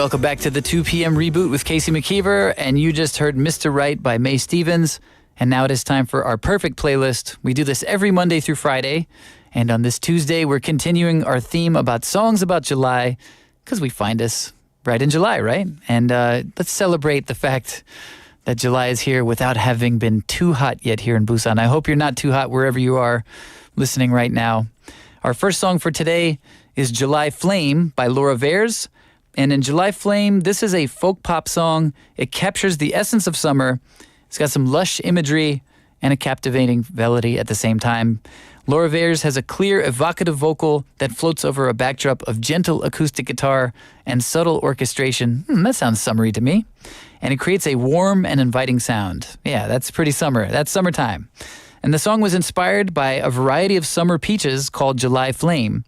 Welcome back to the 2 p.m. Reboot with Casey McKeever, and you just heard Mr. Right by Mae Stevens. And now it is time for our perfect playlist. We do this every Monday through Friday, and on this Tuesday, we're continuing our theme about songs about July, because we find us right in July, right? And let's celebrate the fact that July is here without having been too hot yet here in Busan. I hope you're not too hot wherever you are listening right now. Our first song for today is July Flame by Laura Veirs. And in July Flame, this is a folk pop song. It captures the essence of summer. It's got some lush imagery and a captivating melody at the same time. Laura Veirs has a clear, evocative vocal that floats over a backdrop of gentle acoustic guitar and subtle orchestration. That sounds summery to me. And it creates a warm and inviting sound. Yeah, that's pretty summer. That's summertime. And the song was inspired by a variety of summer peaches called July Flame.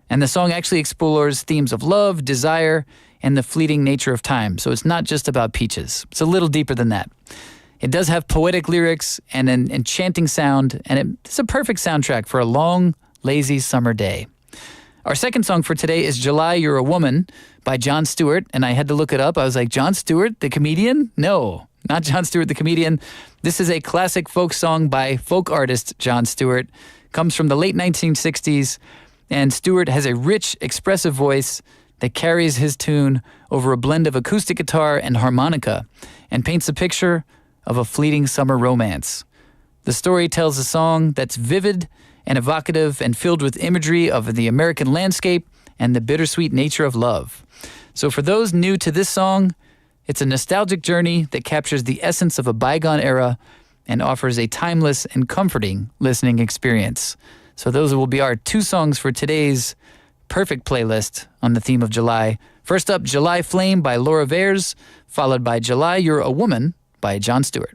And the song actually explores themes of love, desire, and the fleeting nature of time. So it's not just about peaches. It's a little deeper than that. It does have poetic lyrics and an enchanting sound, and it's a perfect soundtrack for a long, lazy summer day. Our second song for today is July, You're a Woman by Jon Stewart, and I had to look it up. I was like, Jon Stewart, the comedian? No, not Jon Stewart, the comedian. This is a classic folk song by folk artist Jon Stewart. Comes from the late 1960s. And Stewart has a rich, expressive voice that carries his tune over a blend of acoustic guitar and harmonica and paints a picture of a fleeting summer romance. The story tells a song that's vivid and evocative and filled with imagery of the American landscape and the bittersweet nature of love. So for those new to this song, it's a nostalgic journey that captures the essence of a bygone era and offers a timeless and comforting listening experience. So those will be our two songs for today's perfect playlist on the theme of July. First up, July Flame by Laura Veirs, followed by July, You're a Woman by Jon Stewart.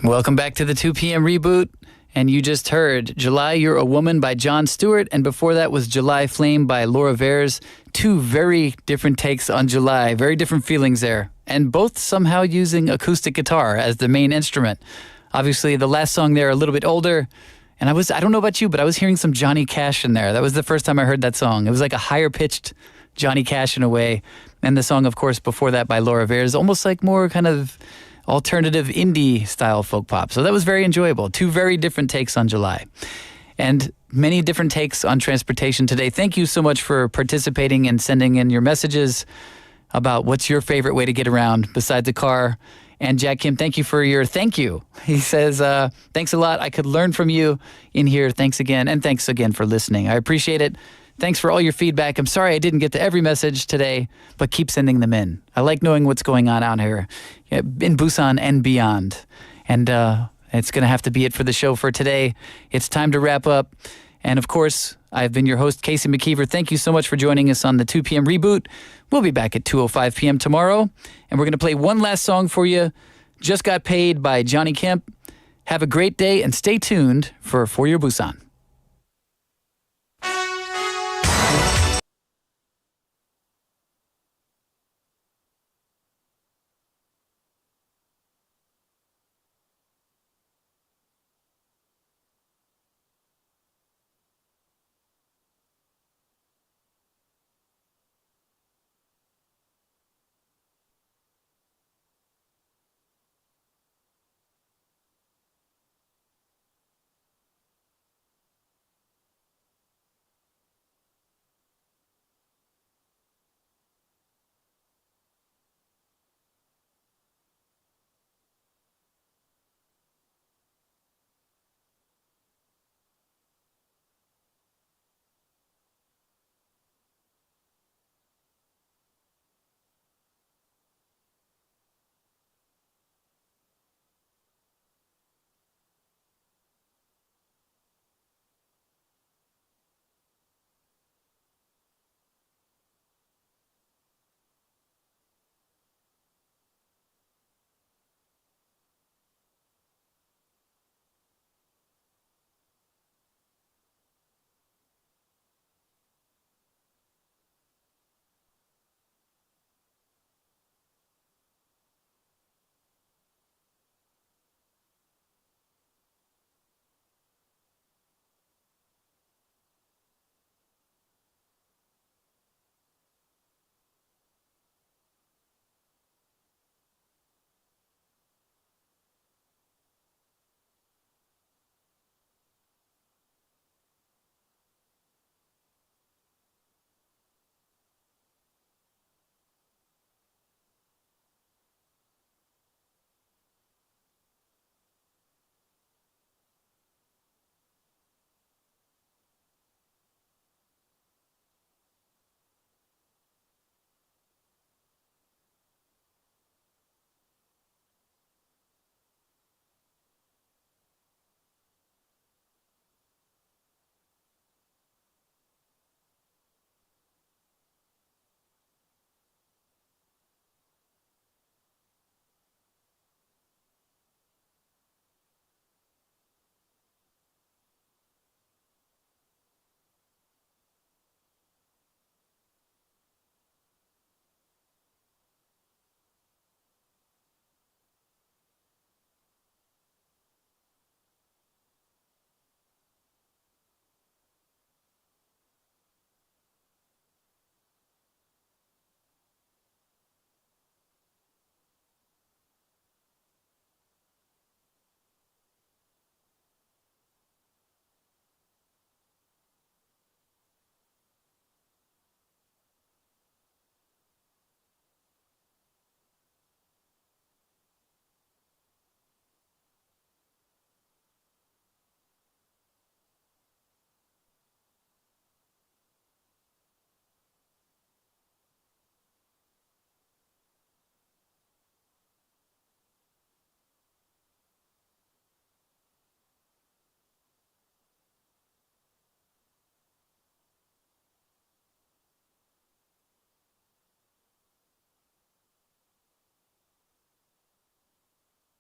Welcome back to the 2 p.m. Reboot. And you just heard July, You're a Woman by Jon Stewart. And before that was July Flame by Laura Veirs. Two very different takes on July. Very different feelings there. And both somehow using acoustic guitar as the main instrument. Obviously, the last song there a little bit older. And I don't know about you, but I was hearing some Johnny Cash in there. That was the first time I heard that song. It was like a higher pitched Johnny Cash in a way. And the song, of course, before that by Laura Veirs, almost like more kind of alternative indie style folk pop. So that was very enjoyable. Two very different takes on July. And many different takes on transportation today. Thank you so much for participating and sending in your messages about what's your favorite way to get around besides a car. And Jack Kim, thank you for your thank you. He says, thanks a lot. I could learn from you in here. Thanks again. And thanks again for listening. I appreciate it. Thanks for all your feedback. I'm sorry I didn't get to every message today, but keep sending them in. I like knowing what's going on out here in Busan and beyond. And it's going to have to be it for the show for today. It's time to wrap up. And of course, I've been your host, Casey McKeever. Thank you so much for joining us on the 2 p.m. Reboot. We'll be back at 2:05 p.m. tomorrow. And we're going to play one last song for you. Just Got Paid by Johnny Kemp. Have a great day and stay tuned for Your Busan.